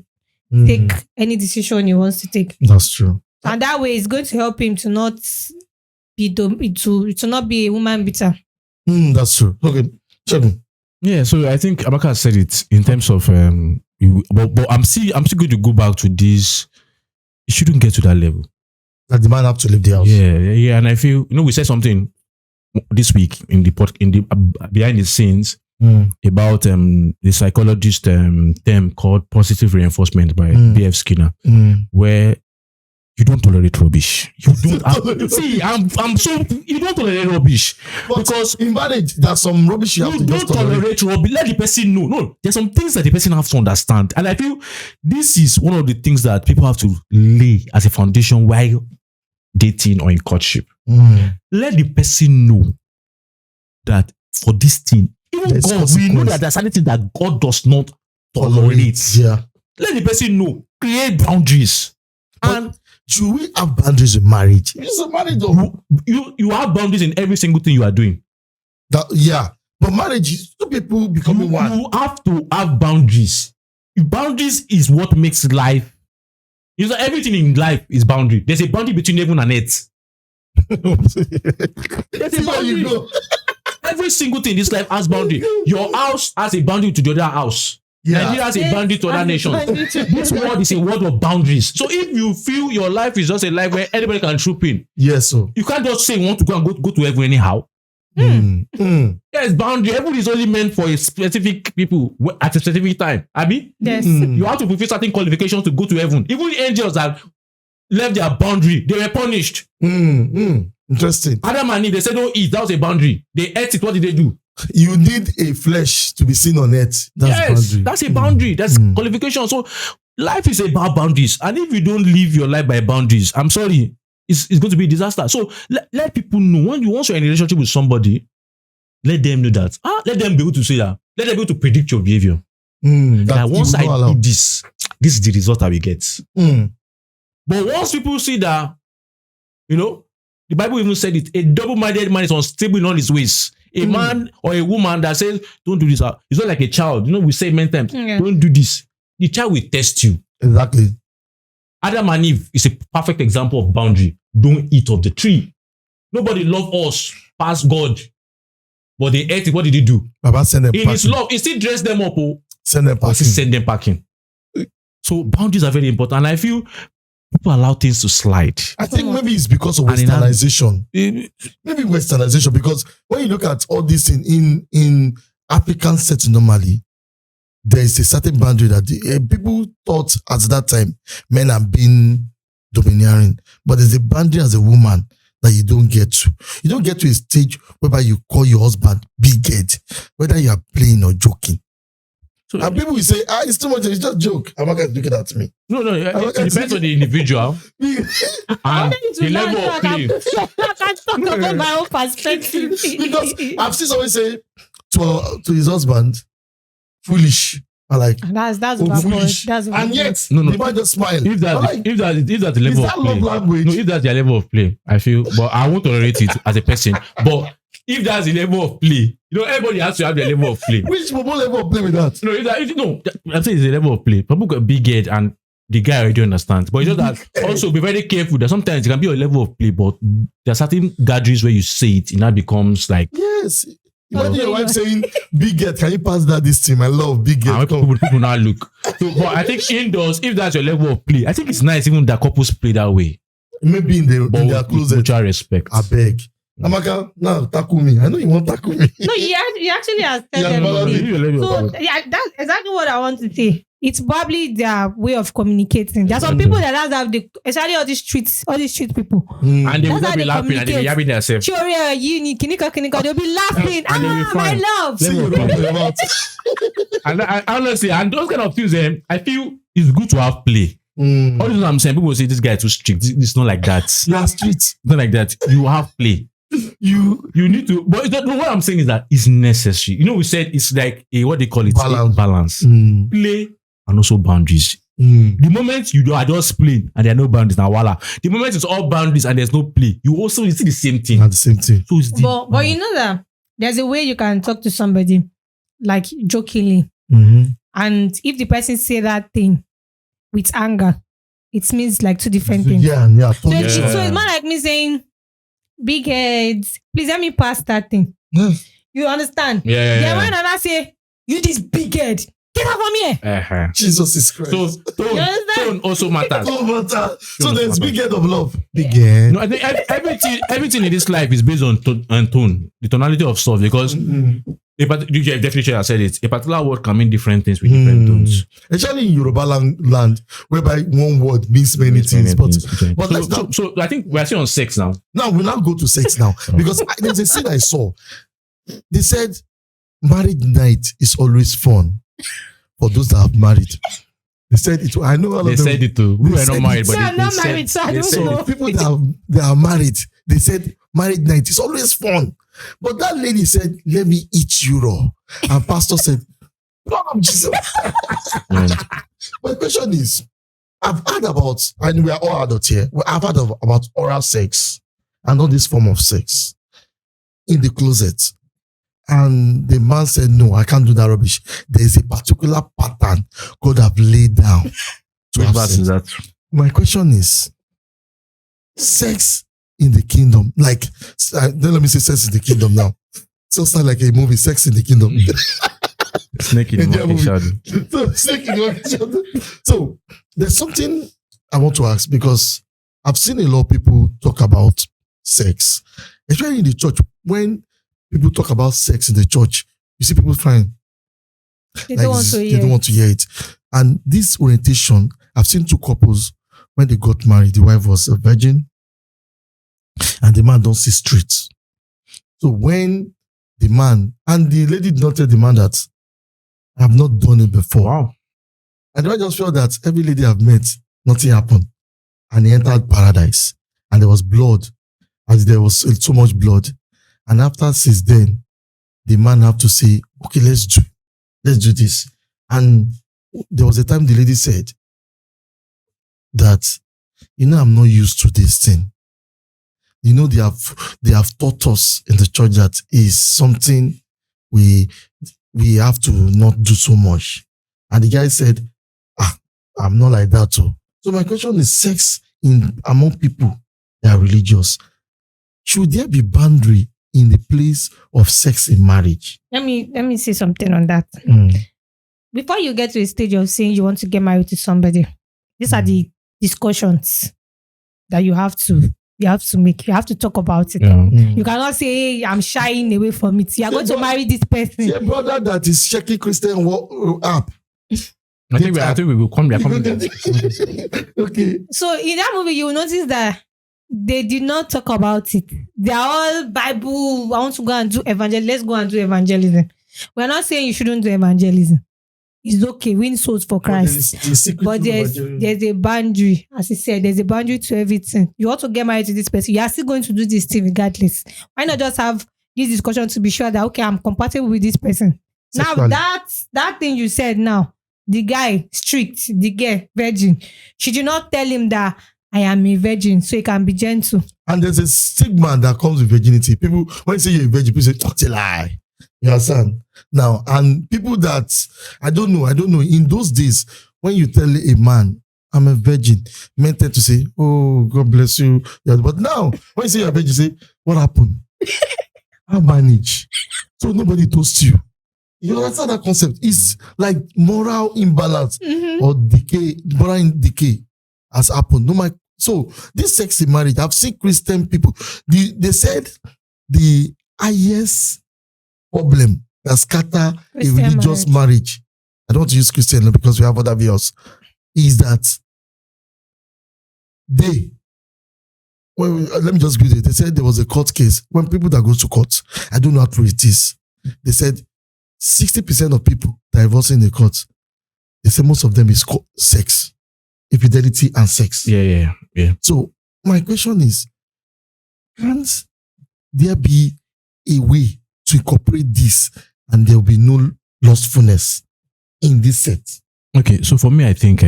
take any decision he wants to take. That's true. And that way, it's going to help him to not be to not be a woman beater. That's true. Okay, Shegun. Yeah, so I think Amaka said it in terms of but I'm still going to go back to this. It shouldn't get to that level. That the man have to leave the house. Yeah, and I feel we said something this week in the behind the scenes about the psychologist term called positive reinforcement by B.F. Skinner, where you don't tolerate rubbish. You don't see. I'm so you don't tolerate rubbish, but because in marriage there's some rubbish you have to don't just tolerate. Rubbish. Let the person know. No, there's some things that the person has to understand, and I feel this is one of the things that people have to lay as a foundation while dating or in courtship. Let the person know that for this thing, even There's God, we know that there's something that God does not tolerate. Yeah. Let the person know. Create boundaries. And do we have boundaries in marriage? It's a marriage though. You have boundaries in every single thing you are doing. But marriage is two people becoming one. You have to have boundaries. Boundaries is what makes life. You know, everything in life is boundary. There's a boundary between heaven and earth. There's a boundary. Every single thing in this life has boundary. Your house has a boundary to the other house. Yeah. Nigeria has a boundary to other nations. This world is a world of boundaries. So if you feel your life is just a life where anybody can troop in, yes, so you can't just say you want to go and go to heaven anyhow. Yes, boundary. Heaven is only meant for a specific people at a specific time. Abi? Yes. You have to fulfill certain qualifications to go to heaven. Even the angels that left their boundary, they were punished. Interesting. Adam and Eve, they said don't eat. That was a boundary. They ate it. What did they do? You need a flesh to be seen on earth. That's a boundary. That's qualification. So life is about boundaries. And if you don't live your life by boundaries, I'm sorry, it's going to be a disaster. So let people know. Once you're in a relationship with somebody, let them know that. Let them be able to say that. Let them be able to predict your behavior. That once I do this is the result I will get. But once people see that, the Bible even said it, a double-minded man is unstable in all his ways. A man or a woman that says, don't do this. It's not like a child. We say many times, don't do this. The child will test you. Exactly. Adam and Eve is a perfect example of boundary. Don't eat of the tree. Nobody loved us past God. But they ate it. What did he do? Baba send them in packing. His love, he still dressed them up. Send them packing. Send them packing. So boundaries are very important. And I feel people allow things to slide. I think maybe it's because of westernization. Maybe westernization, because when you look at all this in African setting normally, there is a certain boundary that people thought at that time men are being domineering. But there's a boundary as a woman that you don't get to. You don't get to a stage whereby you call your husband big head, whether you are playing or joking. So, and people will say, it's too much, it's just a joke. Amaka is looking at me. No, it depends on the individual. And the level of play. I can't talk about my own perspective. Because I've seen someone say to his husband, foolish. I like that's foolish. And yet, the man just smile. If that's the level of play. Language? No, if that's the level of play, I feel, but I won't tolerate it as a person. But if that's the level of play, everybody has to have their level of play. Which level of play with that? I'm saying it's a level of play. People got big head and the guy already understands. But it's just that also be very careful that sometimes it can be a level of play, but there are certain gatherings where you say it and that becomes like. Yes. Imagine your wife saying, big head, can you pass that this team? I love big head. People now look. So, but I think indoors, if that's your level of play, I think it's nice even that couples play that way. Maybe in their closet. Mutual respect. I beg. Amaka, now tackle me. I know you won't tackle me. No, you actually has said everything. So that's exactly what I want to say. It's probably their way of communicating. There are some people that have especially all these street people. And they will not be laughing and they will be yapping themselves. Sure, kinika, they'll be laughing. My love. And honestly, and those kind of things, I feel it's good to have play. All this I'm saying, people say this guy is too strict. It's not like that. Yeah, street. It's not like that. You have play. You need to, but what I'm saying is that it's necessary. We said it's like what they call it, balance. Play and also boundaries. The moment you are just playing and there are no boundaries, now voila. The moment it's all boundaries and there's no play, you see the same thing. Not the same thing. So it's But you know that there's a way you can talk to somebody, like jokingly. And if the person say that thing with anger, it means like two different things. Yeah. So it's more like me saying, big heads, please let me pass that thing. You understand? Then when I say, you this big head, get out from here. Jesus is Christ. So tone also matters. So there's big head of love. Big head. No, I think everything in this life is based on tone, the tonality of stuff, because you definitely have said it. A particular word can mean different things with different tones. Especially in Yoruba land, whereby one word means many things. So I think we're still on sex now. Now we'll now go to sex now. Because there's a scene I saw. They said married night is always fun for those that have married. They said it. I know all of them. They said it too. We were not married, but I'm not married, so I don't know. People that are married, they said married night is always fun. But that lady said, "Let me eat you raw," and pastor said, "Lord of Jesus." My question is, I've heard about, and we are all adults here. I've heard about oral sex and all this form of sex in the closet. And the man said, "No, I can't do that rubbish. There is a particular pattern God have laid down." Which verse is that? My question is, sex in the kingdom, like, don't let me say sex in the kingdom now. So sound like a movie, Sex in the Kingdom. Snake in the monkey shadow. So, snake in the monkey shadow. So there's something I want to ask, because I've seen a lot of people talk about sex, especially in the church. When people talk about sex in the church, you see people crying. They don't want to hear it. And this orientation, I've seen two couples, when they got married, the wife was a virgin and the man don't see straight. So when the man, and the lady did not tell the man that I have not done it before. Wow. And I just felt that every lady I've met, nothing happened. And he entered paradise. And there was blood. As there was so much blood. And after since then, the man have to say, okay, let's do this. And there was a time the lady said that, I'm not used to this thing. They have taught us in the church that is something we have to not do so much. And the guy said, I'm not like that too. So my question is, sex among people that are religious, should there be boundary in the place of sex in marriage? Let me say something on that. Before you get to a stage of saying you want to get married to somebody, these are the discussions that you have to make. You have to talk about it. You cannot say, hey, I'm shying away from it. You're going to marry this person. See a brother that is checking Christian app. I think we will come there. Okay. So in that movie, you will notice that they did not talk about it. They are all Bible. I want to go and do evangelism. Let's go and do evangelism. We're not saying you shouldn't do evangelism. It's okay, win souls for Christ. But there's a boundary. As he said, there's a boundary to everything. You want to get married to this person, you are still going to do this thing regardless. Why not just have this discussion to be sure that, okay, I'm compatible with this person. Sexually. Now, that thing you said now, the guy, strict, the girl, virgin. She did not tell him that I am a virgin, so he can be gentle. And there's a stigma that comes with virginity. People, when you say you're a virgin, people say, that's a lie. You understand? Now, and people that, I don't know, in those days, when you tell a man, I'm a virgin, men tend to say, oh, God bless you. But now, when you say you're a virgin, you say, what happened? I manage. So nobody toasts you. You understand that concept? It's like moral imbalance or decay, moral decay has happened. So this sex in marriage, I've seen Christian people, they said the highest problem that scatter a religious marriage. I don't want to use Christian because we have other views. Is that let me just give it. They said there was a court case. When people that go to court, I don't know how true it is. They said 60% of people divorcing in the court, they say most of them is sex, infidelity and sex. Yeah. So my question is, can't there be a way to incorporate this and there will be no lustfulness in this set? Okay, so for me, I think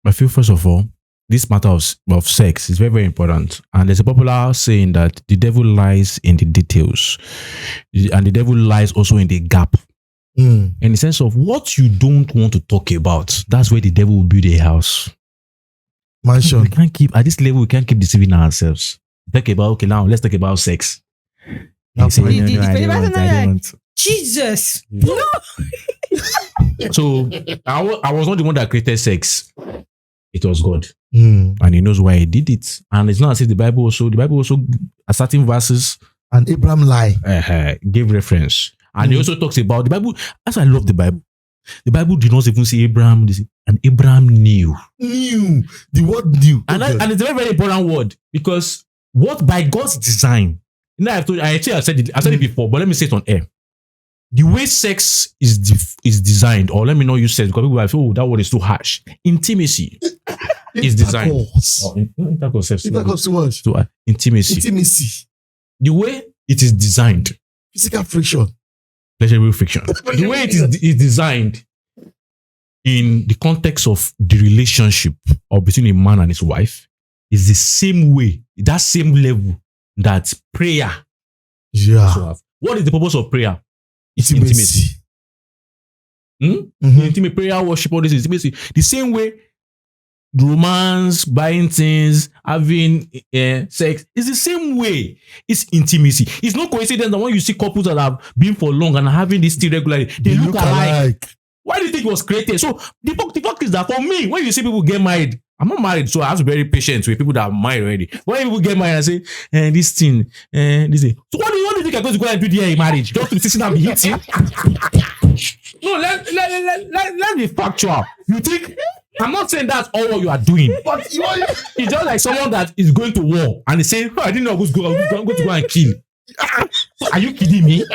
I feel first of all, this matter of sex is very, very important. And there's a popular saying that the devil lies in the details. And the devil lies also in the gap. In the sense of what you don't want to talk about, that's where the devil will build a house. Mansion. We can't keep, at this level, we can't keep deceiving ourselves. Talk about, okay, now let's talk about sex. Now, Say, the- "No, the- I the don't person want, I like- don't want." Jesus. So I was not the one that created sex. It was God. Mm. And he knows why he did it. And it's not as if the Bible also at certain verses And Abraham lie. gave reference. And he also talks about the Bible. That's why I love the Bible. The Bible did not even say Abraham, and Abraham knew. Knew. The word knew. And it's a very, very important word, because what by God's design, you know, I said it before, but let me say it on air. The way sex is designed, or let me not use sex because people are like, oh, that word is too harsh. Intimacy is designed. Intercourse. Intercourse too much. Intimacy. Intimacy. The way it is designed, Physical friction. pleasurable friction. The way it is designed in the context of the relationship or between a man and his wife is the same way, that same level that prayer Yeah. also have. What is the purpose of prayer? It's intimacy. Mhm. Intimate prayer, worship, all this is intimacy. The same way romance, buying things, having sex is the same way. It's intimacy. It's no coincidence that when you see couples that have been for long and are having this still regularly, they look alike. Why do you think it was created? So the fact is that for me, when you see people get married, I'm not married, so I have to be very patient with people that are married already. When people get married, I say, this thing, this thing. So what do you think I'm going to go and do there in marriage? Just to sit down and be hitting? No, let's be factual. You think, I'm not saying that's all what you are doing, but it's just like someone that is going to war and they say, oh, I didn't know I was going to go and kill. Are you kidding me?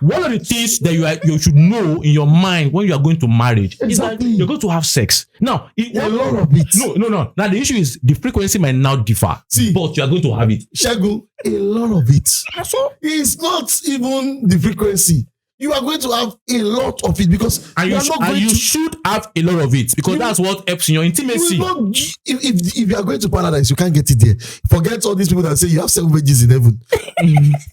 One of the things that you should know in your mind when you are going to marriage is that you're going to have sex. Now, A lot of it. No. Now the issue is the frequency might now differ, but you are going to have it. Shagun, a lot of it. So, It's not even the frequency. You are going to have a lot of it because and you you, are not going you to. should have a lot of it because that's what helps in your You intimacy. will not, if you are going to paradise, you can't get it there. Forget all these people that say you have 7 virgins in heaven.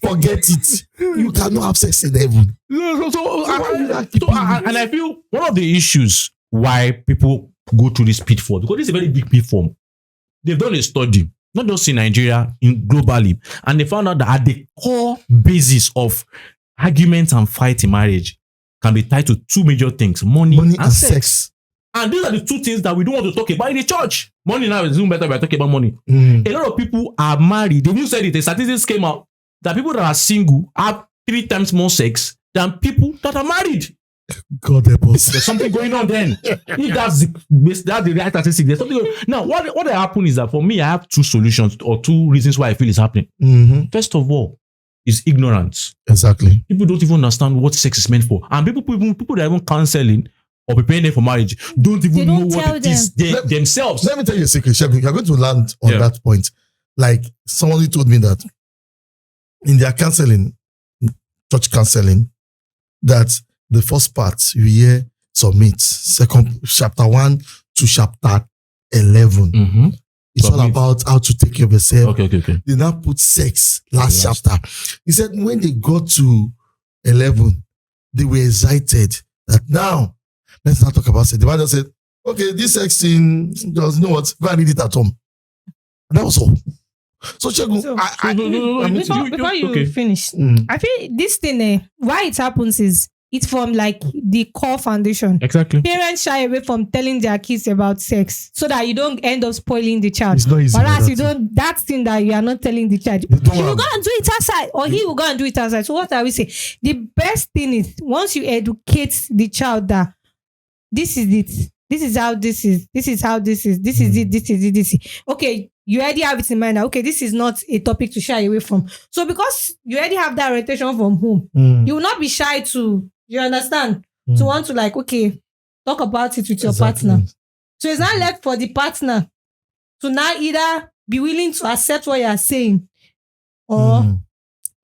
Forget it. You cannot have sex in heaven. And I feel one of the issues why people go through this pitfall, because this is a very big pitfall. They've done a study, not just in Nigeria, globally, and they found out that at the core basis of arguments and fight in marriage can be tied to 2 major things: money and sex. And these are the 2 things that we don't want to talk about in the church. Money now is even better. We're talking about money. A lot of people are married. They even said it. The statistics came out that people that are single have 3 times more sex than people that are married. God help us. There's something going on then. If that's the right statistic, there's something going on. Now, what happened is that for me, I have 2 solutions or 2 reasons why I feel it's happening. Mm-hmm. First of all, is ignorance. Exactly. People don't even understand what sex is meant for. And people that are even counseling or preparing them for marriage don't even know what it is themselves. Let me tell you a secret, Shagun. You're going to land on that point. Like somebody told me that in their counseling, church counseling, that the first part you hear submit, second chapter 1 to chapter 11. Mm-hmm. It's all about how to take care of yourself. Okay. They now put sex last chapter. He said when they got to 11, they were excited that now let's not talk about sex. The man just said, okay, this sex thing, just, you know what, go and read it at home. And that was all. So, Shagun, Before you finish, I feel this thing, why it happens is it's from like the core foundation. Exactly. Parents shy away from telling their kids about sex so that you don't end up spoiling the child. It's not easy. Whereas you don't, that thing that you are not telling the child, you will go and do it outside, or he will go and do it outside. So what I will say, the best thing is once you educate the child that this is it, this is how this is how this is it, this is it. Okay, you already have it in mind that, okay, this is not a topic to shy away from. So because you already have that orientation from home, you will not be shy to, you understand, to want to like, okay, talk about it with your partner. So it's not left for the partner to now either be willing to accept what you are saying or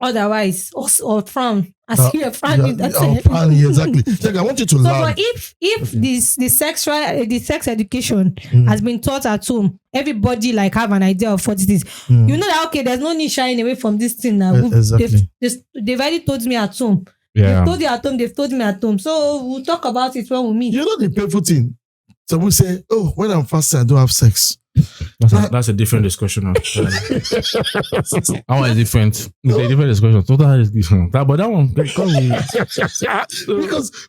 otherwise or frown. As if you're frowning. That's I'll it. plan, exactly. Like, I want you to So, learn. but if the sex education has been taught at home, everybody like have an idea of what it is. You know that okay, there's no need shying away from this thing now. Exactly. They've already told me at home. Yeah. They've told you at home. They've told me at home. So we'll talk about it when we meet. You know the painful thing. So we say, oh, when I'm fasting, I don't have sex. That's a different discussion. That one is different. It's a different discussion. Total is different. But that one,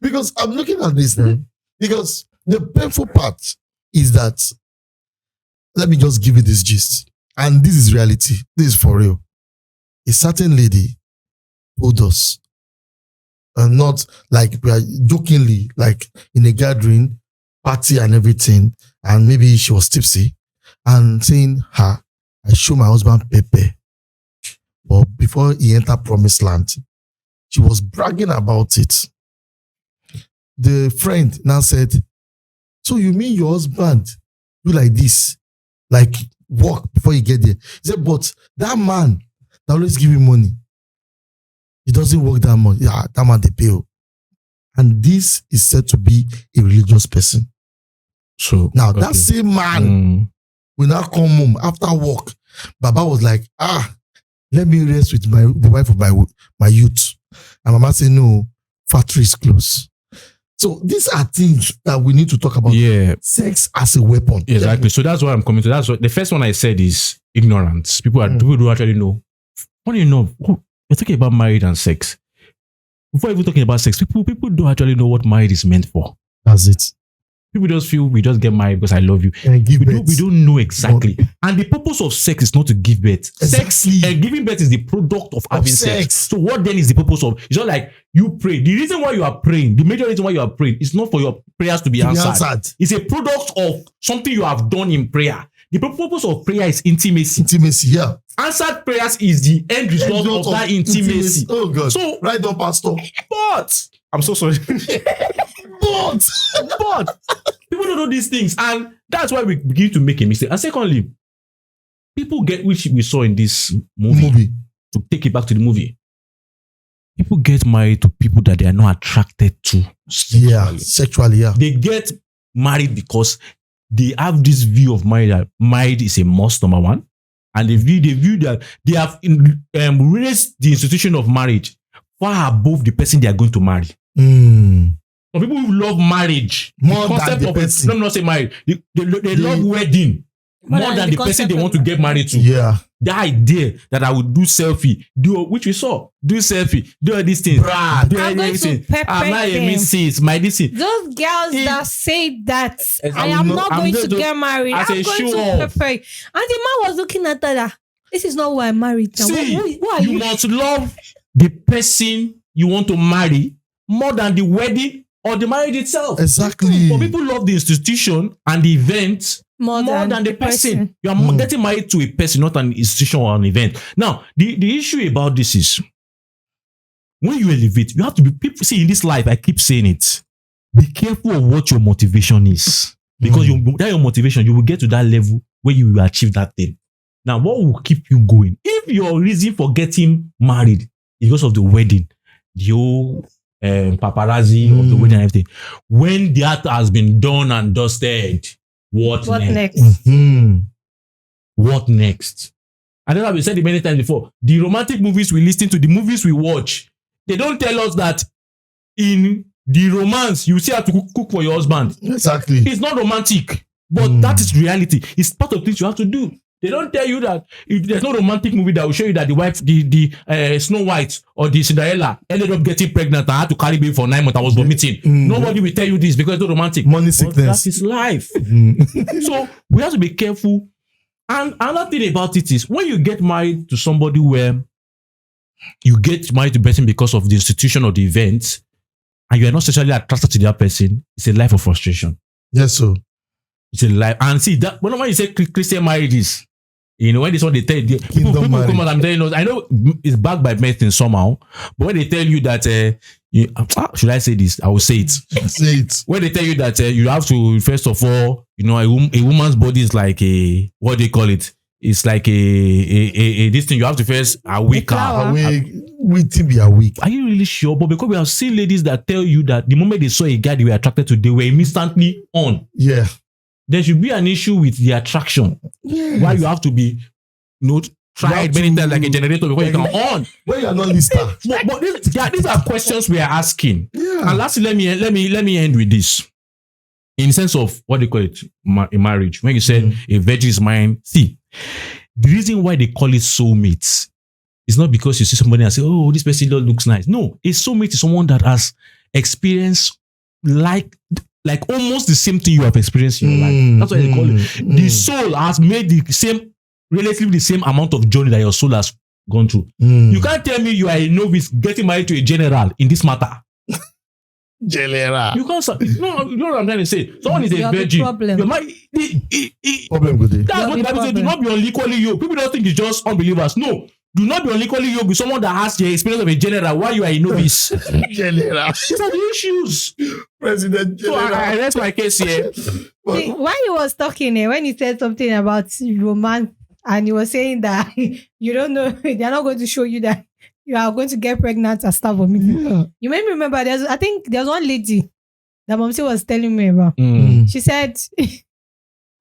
because I'm looking at this now. Because the painful part is that, let me just give you this gist. And this is reality. This is for real. A certain lady told us, and not like we are jokingly, like in a gathering, party and everything, and maybe she was tipsy, and saying, I show my husband Pepe. But before he entered promised land, she was bragging about it. The friend now said, so you mean your husband do like this, like walk before you get there? He said, but that man that always give you money, he doesn't work that much. Yeah, that man they pay. And this is said to be a religious person. So now that same man will now come home after work. Baba was like, let me rest with the wife of my youth. And Mama said, no, factory is closed. So these are things that we need to talk about. Yeah. Sex as a weapon. Exactly. So that's what I'm coming to. That's what the first one I said is ignorance. People don't actually know. What do you know? We're talking about marriage and sex. Before even talking about sex, people don't actually know what marriage is meant for. That's it. People just feel we just get married because I love you. And give birth. We don't know exactly. And the purpose of sex is not to give birth. Exactly. Sex and giving birth is the product of having sex. So what then is the purpose of? It's not like you pray. The reason why you are praying, the major reason why you are praying, is not for your prayers to be answered. It's a product of something you have done in prayer. The purpose of prayer is intimacy. Intimacy, yeah. Answered prayers is the end result of that intimacy. Oh God. So right on, Pastor. But I'm so sorry. but people don't know these things, and that's why we begin to make a mistake. And secondly, people get, which we saw in this movie. To take it back to the movie, people get married to people that they are not attracted to sexually. Yeah, sexually, yeah. They get married because they have this view of marriage that marriage is a must, number one. And they view that they have raised the institution of marriage far above the person they are going to marry. Some people who love marriage, more the concept than the of person. let me not say marriage. They love wedding more than the person they want to get married to. Yeah. The idea that I would do selfie, which we saw, do selfie, do all these things. I'm going to pepper my this thing. Those girls that say that I am not going to get married. I'm going to pepper. And the man was looking at that. This is not who I married. See, who are you? Must love the person you want to marry more than the wedding or the marriage itself. Exactly. But people love the institution and the event more than the person. You are getting married to a person, not an institution or an event. Now, the issue about this is when you elevate, you have to be, people see in this life, I keep saying it, be careful of what your motivation is. Because that your motivation, you will get to that level where you will achieve that thing. Now, what will keep you going? If your reason for getting married is because of the wedding, the whole paparazzi of the wedding and everything, when that has been done and dusted, what next? What next? And then I've said it many times before. The romantic movies we listen to, the movies we watch, they don't tell us that in the romance you see how to cook for your husband. Exactly. It's not romantic, but that is reality. It's part of things you have to do. They don't tell you that if there's no romantic movie that will show you that the wife, the Snow White or the Cinderella ended up getting pregnant and had to carry baby for 9 months. I was vomiting. Nobody will tell you this because it's not romantic. Money sickness. That is life. So we have to be careful. And another thing about it is when you get married to somebody where you get married to a person because of the institution or the event and you are not sexually attracted to that person, it's a life of frustration. Yes, so. It's a life. And see, that when you say Christian marriages, you know, when this one they tell you, people come out, I'm telling you, I know it's backed by medicine somehow, but when they tell you that, should I say this? I will say it. Say it. When they tell you that you have to, first of all, you know, a woman's body is like what they call it, it's like a this thing you have to first awake her. flower. Waiting be awake. Are you really sure? But because we have seen ladies that tell you that the moment they saw a guy they were attracted to, they were instantly on. Yeah. There should be an issue with the attraction. Yes. Why you have to be, tried many times like a generator before you come on. When you are not listener. But these are questions we are asking. Yeah. And lastly, let me end with this. In the sense of what they call it, a marriage. When you said a virgin is mine, see, the reason why they call it soulmates is not because you see somebody and say, oh, this person looks nice. No, a soulmate is someone that has experienced like almost the same thing you have experienced in your life. That's why they call it. The soul has made relatively the same amount of journey that your soul has gone through. You can't tell me you are a novice getting married to a general in this matter. General. You can't. No, you know what I'm trying to say. Someone is a virgin. Problem. Problem with it. That's what the Bible says. Do not be unequally yoked. People don't think it's just unbelievers. No. Do not be unequally yoked with someone that has the experience of a general while you are a novice. General. These are the issues. President So General. I rest my case here. See, when he was talking, when he said something about romance, and he was saying that you don't know, they're not going to show you that you are going to get pregnant and start vomiting. Yeah. You made me remember. I think there's one lady that Momsi was telling me about. She said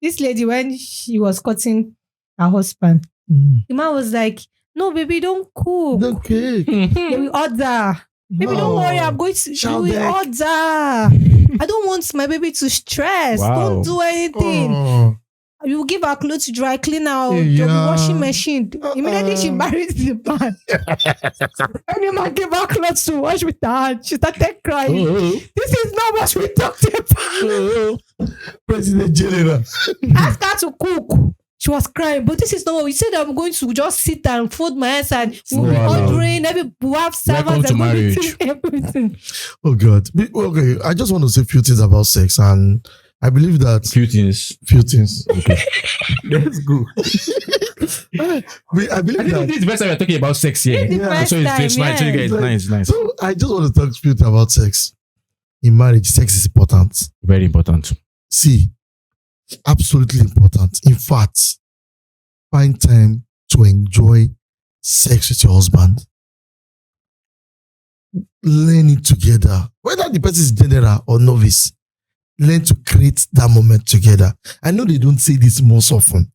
this lady, when she was cutting her husband, the man was like, "No, baby, don't cook. Okay. They will order. Baby, don't worry. I'm going to Shout we will back. order. I don't want my baby to stress. Wow. Don't do anything. Oh. You will give her clothes to dry clean her. Yeah. There'll be washing machine. Immediately she married the man. And the man gave her clothes to wash with her hand. She started crying. This is not what we talked about. President General. Ask her to cook. She was crying, but this is not what we said. I'm going to just sit and fold my hands and we'll be Wow. ordering. We'll have Welcome servants to and marriage. everything. Oh God. Okay. I just want to say a few things about sex, and I believe that Few things. few things. Okay. Let's go. I believe I think that. this is the first time we're talking about sex here. It's the first So it's time, nice. So you guys, yeah. nice. So I just want to talk a few things about sex. In marriage, sex is important. Very important. See, absolutely important. In fact, find time to enjoy sex with your husband. Learn it together. Whether the person is general or novice, learn to create that moment together. I know they don't say this most often.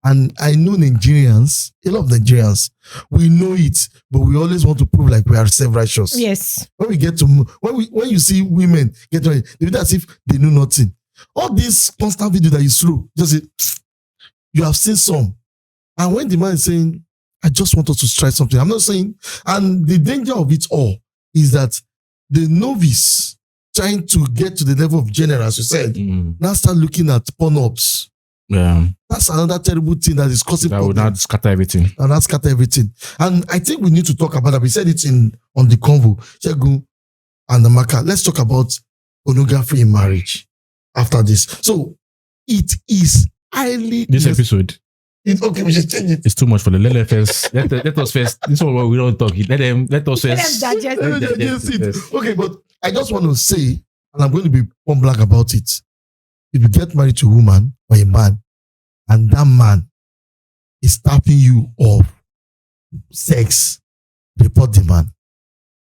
And I know Nigerians, a lot of Nigerians, we know it, but we always want to prove like we are self-righteous. Yes. When we get to when you see women get ready, they do as if they know nothing. All this constant video that you throw, just say, you have seen some. And when the man is saying, I just want us to try something, I'm not saying, and the danger of it all is that the novice trying to get to the level of general, as you said, now start looking at porn-ups. Yeah. That's another terrible thing that is causing That would problems. not scatter everything. And that's scatter everything. And I think we need to talk about that. We said it on the convo. Shegun and Amaka. Let's talk about pornography in marriage after this. So it is highly This episode okay, we should change it. is too much for the let us first. This one we don't talk. Let us Let first. them digest Let me it. digest it. Yes. Okay, but I just want to say, and I'm going to be point blank about it. If you get married to a woman or a man, and that man is tapping you off sex, report the man.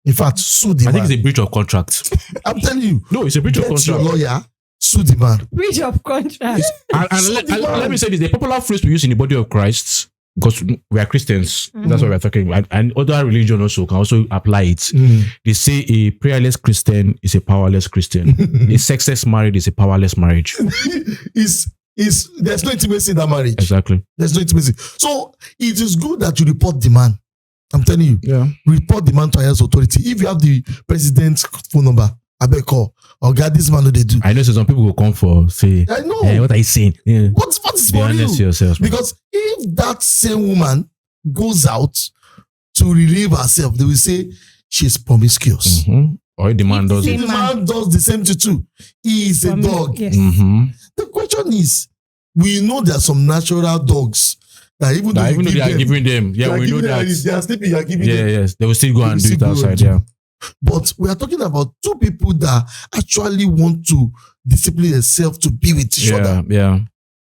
In fact, sue the I think man. it's a breach of contract. I'm telling you, No, it's a breach of get your contract. lawyer, sue the man. Breach of contract. Let me say this: the popular phrase we use in the body of Christ, because we are Christians. That's what we're talking about, and other religion also can also apply it. They say a prayerless Christian is a powerless Christian. A sexless marriage is a powerless marriage. There's no intimacy in that marriage. Exactly. There's no intimacy. So it is good that you report the man. I'm telling you. Yeah. Report the man to highest authority. If you have the president's phone number, I beg call. Or God, this man what they do. I know some people will come for say, I know. what are you saying? Yeah. What is Be for honest to you? yourself. Man. Because if that same woman goes out to relieve herself, they will say she's promiscuous. Or the man does Same it. The man does the same thing too. He is a dog. Yes. The question is, we know there are some natural dogs that even though Even though you they are give giving them, you yeah, are we know giving them, that. they are sleeping, you are giving Yeah, them. yes, they will still go They and will do it still go outside. and do Yeah, But we are talking about two people that actually want to discipline themselves to be with each other. yeah.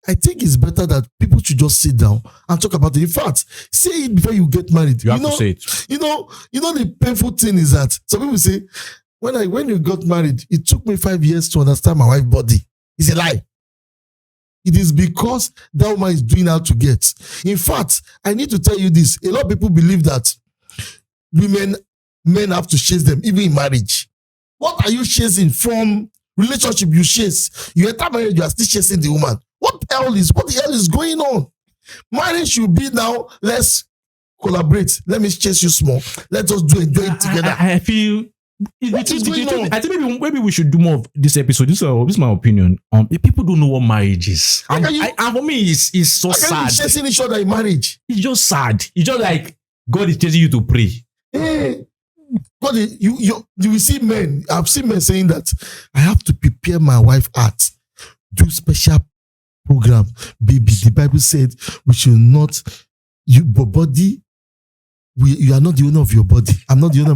I think it's better that people should just sit down and talk about it. In fact, say it before you get married. You have to say it. You know, the painful thing is that some people say, when you got married, it took me 5 years to understand my wife's body. It's a lie. It is because that woman is doing how to get. In fact, I need to tell you this. A lot of people believe that men have to chase them, even in marriage. What are you chasing from relationship? You chase. You enter marriage, you are still chasing the woman. What the hell is going on? Marriage should be now, let's collaborate. Let me chase you small. Let us enjoy it together. I feel What is going on? I think maybe we should do more of this episode. This is my opinion. People don't know what marriage is. And for me, it's so sad. How can you chasing each other in marriage? It's just sad. It's just like God is chasing you to pray. Hey, God, you will see men. I've seen men saying that I have to prepare my wife heart, do special program. Baby, the Bible said we should not. You are not the owner of your body. I'm not the owner.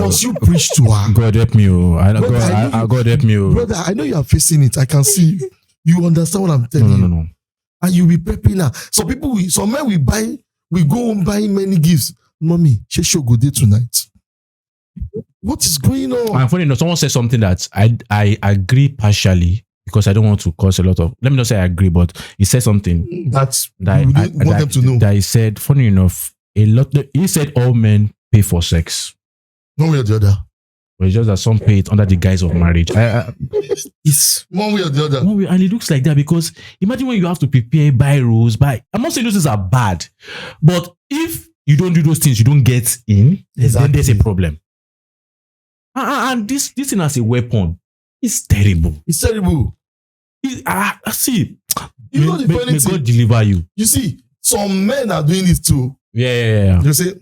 Must you preach to her? God help me, God help me, brother. I know you are facing it. I can see you understand what I'm telling you. No. And you'll be prepping her. Some men we go home buying many gifts. Mommy, she should go there tonight. What is going on? And funny enough, someone said something that I agree partially, because I don't want to cause a lot of. Let me not say I agree, but he said something that want them to know. That he said, funny enough, he said all men pay for sex. One way or the other. But it's just that some pay it under the guise of marriage. It's one way or the other. And it looks like that because imagine when you have to prepare, buy rules, I'm not saying those things are bad, but if you don't do those things, you don't get in, then there's a problem. And this thing as a weapon is terrible. It's terrible. See, you know the funny may thing. God deliver you. You see, some men are doing it too. Yeah. You say,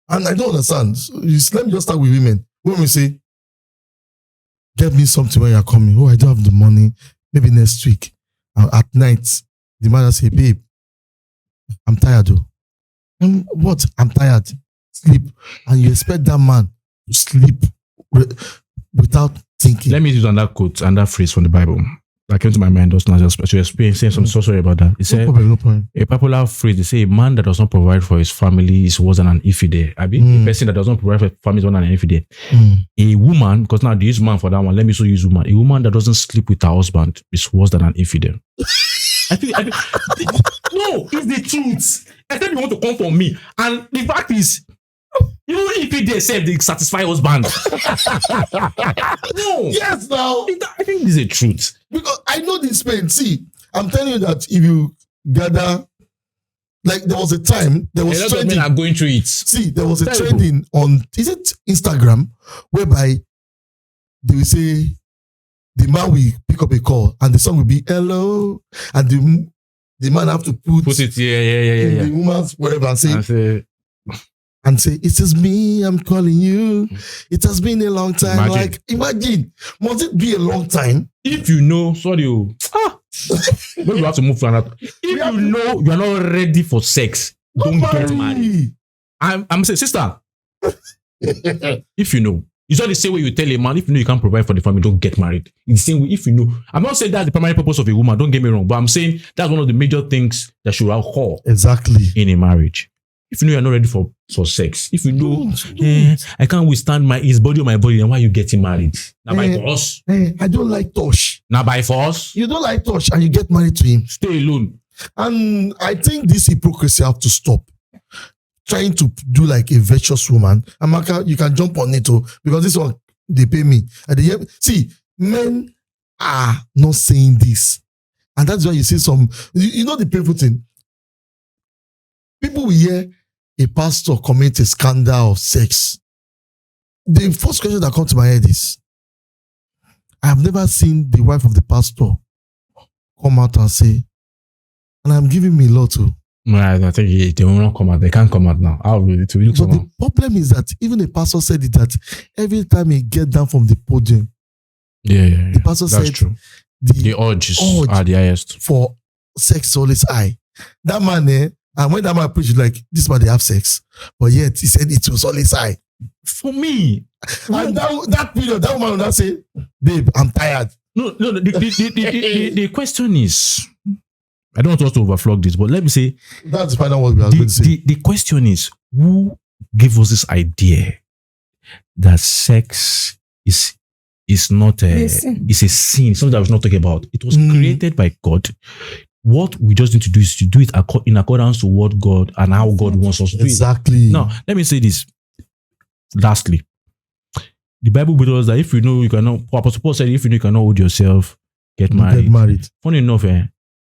and I don't understand. So let me just start with women. When we say, get me something when you're coming. Oh, I don't have the money. Maybe next week. At night, the man will say, babe, I'm tired though. And what? I'm tired. Sleep. And you expect that man to sleep without thinking. Let me use another quote and that phrase from the Bible that came to my mind just now. Saying some so sorry about that. It said, no problem. A popular phrase, they say, a man that does not provide for his family is worse than an infidel. A person that does not provide for his family is worse than an infidel. A woman, because now they use man for that one, let me also use woman. A woman that doesn't sleep with her husband is worse than an infidel. I think no, it's the truth. I said you want to come for me. And the fact is, even if they say they satisfy husband. No. Yes, now. I think this is the truth. Because I know this pain. See, I'm telling you that if you gather, like there was a time, there was a lot of trending. men are going through it. See, there was a trending on, is it Instagram, whereby they will say, the man will pick up a call and the song will be hello, and the man have to put it in the woman's wherever and say, it is me, I'm calling you. It has been a long time. Imagine, must it be a long time? If you know, maybe you have to move to another. If you know you are not ready for sex, don't get married. I'm saying, sister, if you know, it's not the same way you tell a man, if you know you can't provide for the family, don't get married. It's the same way, if you know. I'm not saying that's the primary purpose of a woman, don't get me wrong, but I'm saying that's one of the major things that should occur in a marriage. If you know you're not ready for sex, if you know, I can't withstand his body or my body, then why are you getting married? Now by force. I don't like touch. Now by force. You don't like touch and you get married to him. Stay alone. And I think this hypocrisy have to stop. Trying to do like a virtuous woman. Amaka, you can jump on it too, because this one, they pay me. See, men are not saying this. And that's why you see some, you know the painful thing? People will hear a pastor commit a scandal of sex. The first question that comes to my head is, I have never seen the wife of the pastor come out and say, and I'm giving me a lot too. Right, I think they will not come out. They can't come out now. But the problem is that even the pastor said it, that every time he get down from the podium, the pastor that's said true. The urge are the highest. For sex is always high. That man, and when that man preached, like, this man, they have sex. But yet, he said it was always high. For me. And that period, that woman will not say, babe, I'm tired. No. The question is, I don't want us to overflog this, but let me say, That's the final word we are going to say. the question is, who gave us this idea that sex is not Listen. is a sin, something that we're not talking about? It was created by God. What we just need to do is to do it in accordance to what God and how God wants us to do it. Exactly. Now, let me say this. Lastly, the Bible tells us that if you know you cannot, Apostle Paul said, if you know you cannot hold yourself, get married. Get married. Funny enough,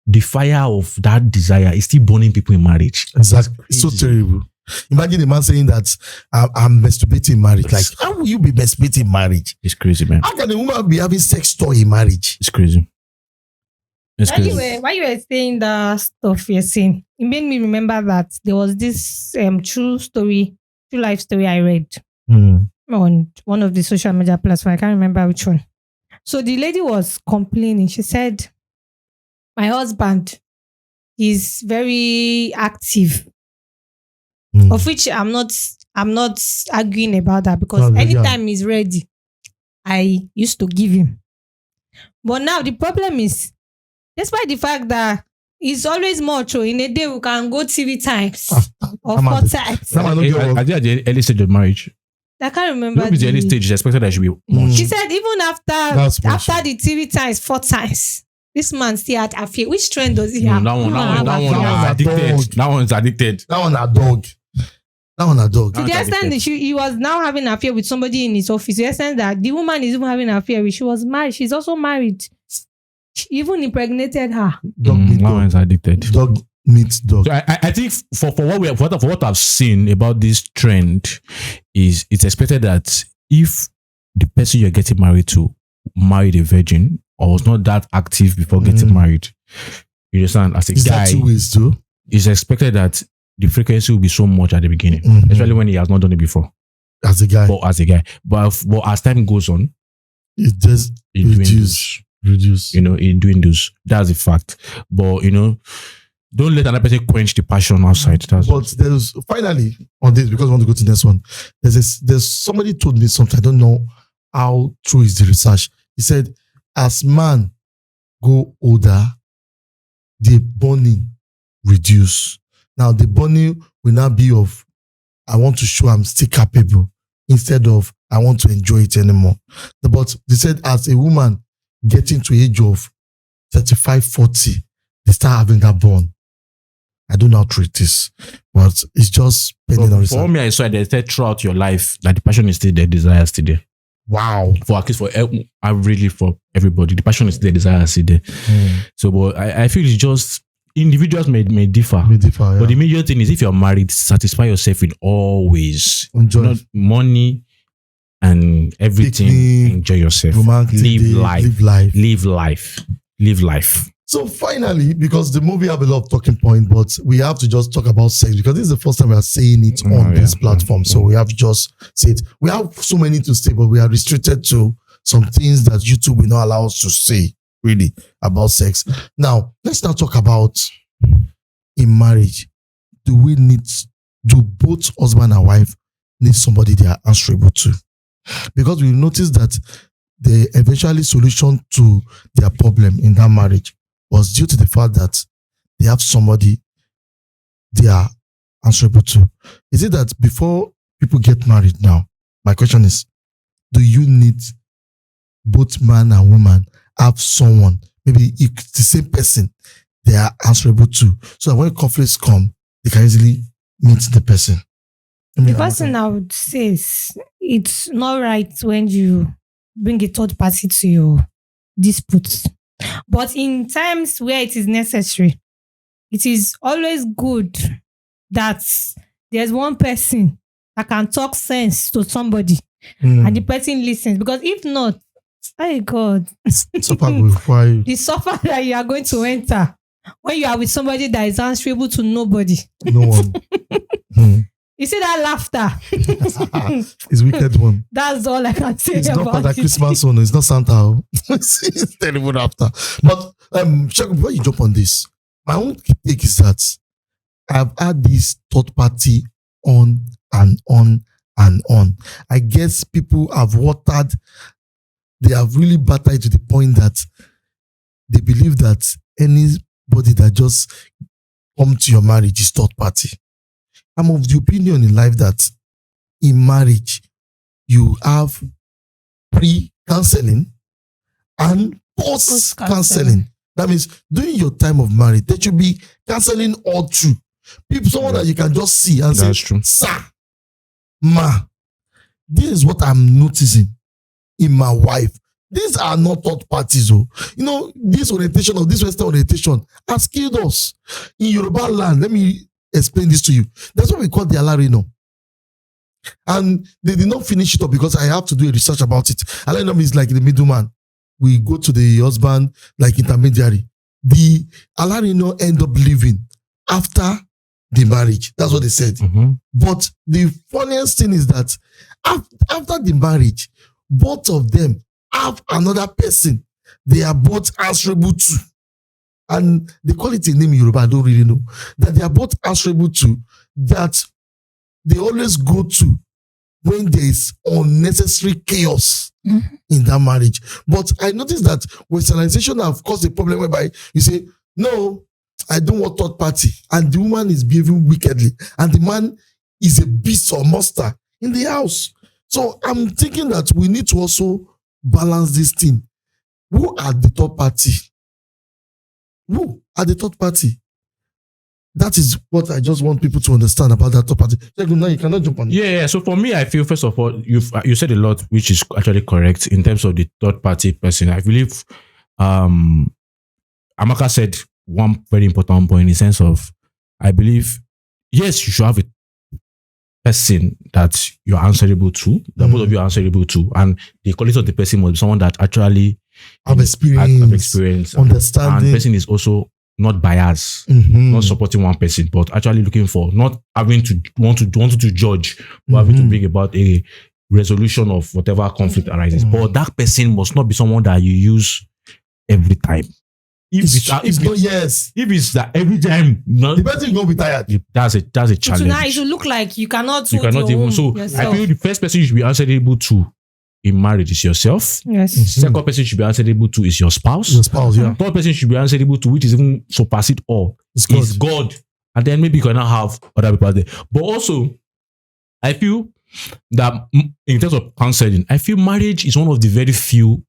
the fire of that desire is still burning people in marriage. Exactly. It's so terrible. Imagine a man saying that I'm masturbating in marriage. Like, how will you be masturbating in marriage? It's crazy, man. How can a woman be having sex toy in marriage? It's crazy. It's crazy. Why you were saying the stuff you're saying, it made me remember that there was this true life story I read on one of the social media platforms. I can't remember which one. So the lady was complaining. She said, my husband is very active, of which I'm not arguing about that, because anytime he's ready, I used to give him. But now the problem is, despite the fact that it's always much, in a day we can go TV times or 4 times. I think at the early stage of marriage, I can't remember. The early stage is expected that it should be much. She said even after the TV times 4 times, this man still had affair. Which trend does he have? That one is addicted. That one's addicted. That one a dog. To the extent that he was now having an affair with somebody in his office. To the extent that the woman is even having an affair with. She was married. She's also married. She even impregnated her. That one is addicted. Dog meets dog. So I think for what I've seen about this trend is it's expected that if the person you're getting married to married a virgin or was not that active before getting married, you understand, as a Is guy, that 2 ways too? it's expected that the frequency will be so much at the beginning, especially when he has not done it before. As a guy. But as time goes on, it does reduce. In doing those. That's a fact. But don't let another person quench the passion outside. But there's finally on this, because I want to go to the next one. There's somebody told me something. I don't know how true is the research. He said, as man go older, the burning reduce. Now the burning will now be of, I want to show I'm still capable, instead of I want to enjoy it anymore. But they said as a woman getting to age of 35, 40, they start having that burn. I don't know how true it is, but it's just pending on research. For me, I saw they said throughout your life that the passion is still there, desire is still there. Wow. For at least for everybody, the passion is there, desire is still there. So, but I feel it's just individuals may differ. Yeah. But the major thing is, if you're married, satisfy yourself in all ways. Enjoy. Not money and everything. Picnic, enjoy yourself. Live life. So finally, because the movie have a lot of talking points, but we have to just talk about sex, because this is the first time we are saying it on this platform. So we have to just say it. We have so many to say, but we are restricted to some things that YouTube will not allow us to say, really, about sex. Now, let's now talk about in marriage. Do both husband and wife need somebody they are answerable to? Because we notice that the eventually solution to their problem in that marriage was due to the fact that they have somebody they are answerable to. Is it that before people get married now, my question is, do you need both man and woman have someone, maybe it's the same person they are answerable to, so that when conflicts come, they can easily meet the person? The first thing I would say is, it's not right when you bring a third party to your disputes. But in times where it is necessary, it is always good that there's one person that can talk sense to somebody and the person listens. Because if not, oh God, the suffer that you are going to enter when you are with somebody that is answerable to nobody. No one. You see that laughter? It's wicked one. That's all I can say. It's about not Father it. Christmas one. It's not Santa. It's terrible laughter. But before you jump on this, my own take is that I've had this third party on and on and on. I guess people have watered they have really battered to the point that they believe that anybody that just come to your marriage is third party. I'm of the opinion in life that in marriage, you have pre-counseling and post-counseling. That means during your time of marriage, there should be counseling all through. People, someone that you can just see and say, sir, ma, this is what I'm noticing in my wife. These are not third parties. Oh. You know, this orientation of this Western orientation has killed us. In Yoruba land, let me explain this to you. That's what we call the Alarino. And they did not finish it up because I have to do a research about it. Alarino is like the middleman. We go to the husband like intermediary. The Alarino end up living after the marriage. That's what they said. Mhm. But the funniest thing is that after the marriage, both of them have another person they are both answerable to. And they call it a name in Yoruba, I don't really know. That they are both answerable to, that they always go to when there is unnecessary chaos in that marriage. But I noticed that Westernization have caused a problem whereby you say, no, I don't want third party. And the woman is behaving wickedly. And the man is a beast or monster in the house. So I'm thinking that we need to also balance this thing. Who are the third party? Who are the third party? That is what I just want people to understand about that third party. Now you cannot jump on it. Yeah. So for me, I feel first of all, you said a lot, which is actually correct in terms of the third party person. I believe Amaka said one very important point in the sense of, I believe, yes, you should have a person that you're answerable to, that both of you are answerable to, and the quality of the person must be someone that actually Have experience, understanding. and the person is also not biased, not supporting one person, but actually looking for, not having to want to judge, but having to bring about a resolution of whatever conflict arises. But that person must not be someone that you use every time. If it's that every time, the person is going to be tired. That's a challenge. Tonight, it will look like you cannot even. So I feel the first person you should be answerable to in marriage is yourself. Yes. Second person you should be answerable to is your spouse. Your spouse, yeah. Third person you should be answerable to, which is even supersede all, is God. And then maybe you cannot have other people there. But also, I feel that in terms of counseling, I feel marriage is one of the very few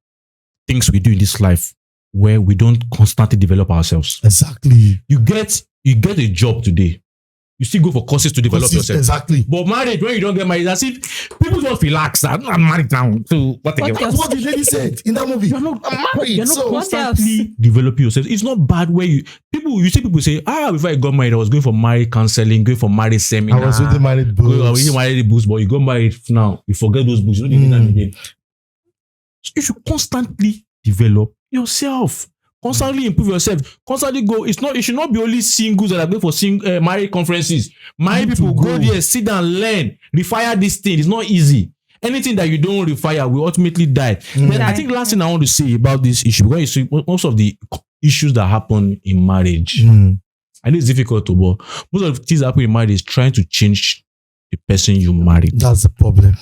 things we do in this life where we don't constantly develop ourselves. Exactly. You get a job today. You still go for courses to develop yourself. Exactly. But marriage, when you don't get married, as if people just relax. I'm not married now. So what again? That's what the lady said in that movie. You're not married. You're not So constantly developing yourself. It's not bad where you see people say, before I got married, I was going for marriage counseling, going for marriage seminar. I was reading married books. I was reading married books, but you got married now. You forget those books. You don't need them again. So you should constantly develop yourself. Constantly improve yourself. Constantly go. It should not be only singles that are going for marriage conferences. Married people go there, sit down, learn, refire this thing. It's not easy. Anything that you don't refire will ultimately die. Then I think last thing I want to say about this issue, because you see most of the issues that happen in marriage, I know it's difficult to, but most of the things that happen in marriage is trying to change the person you married. That's the problem.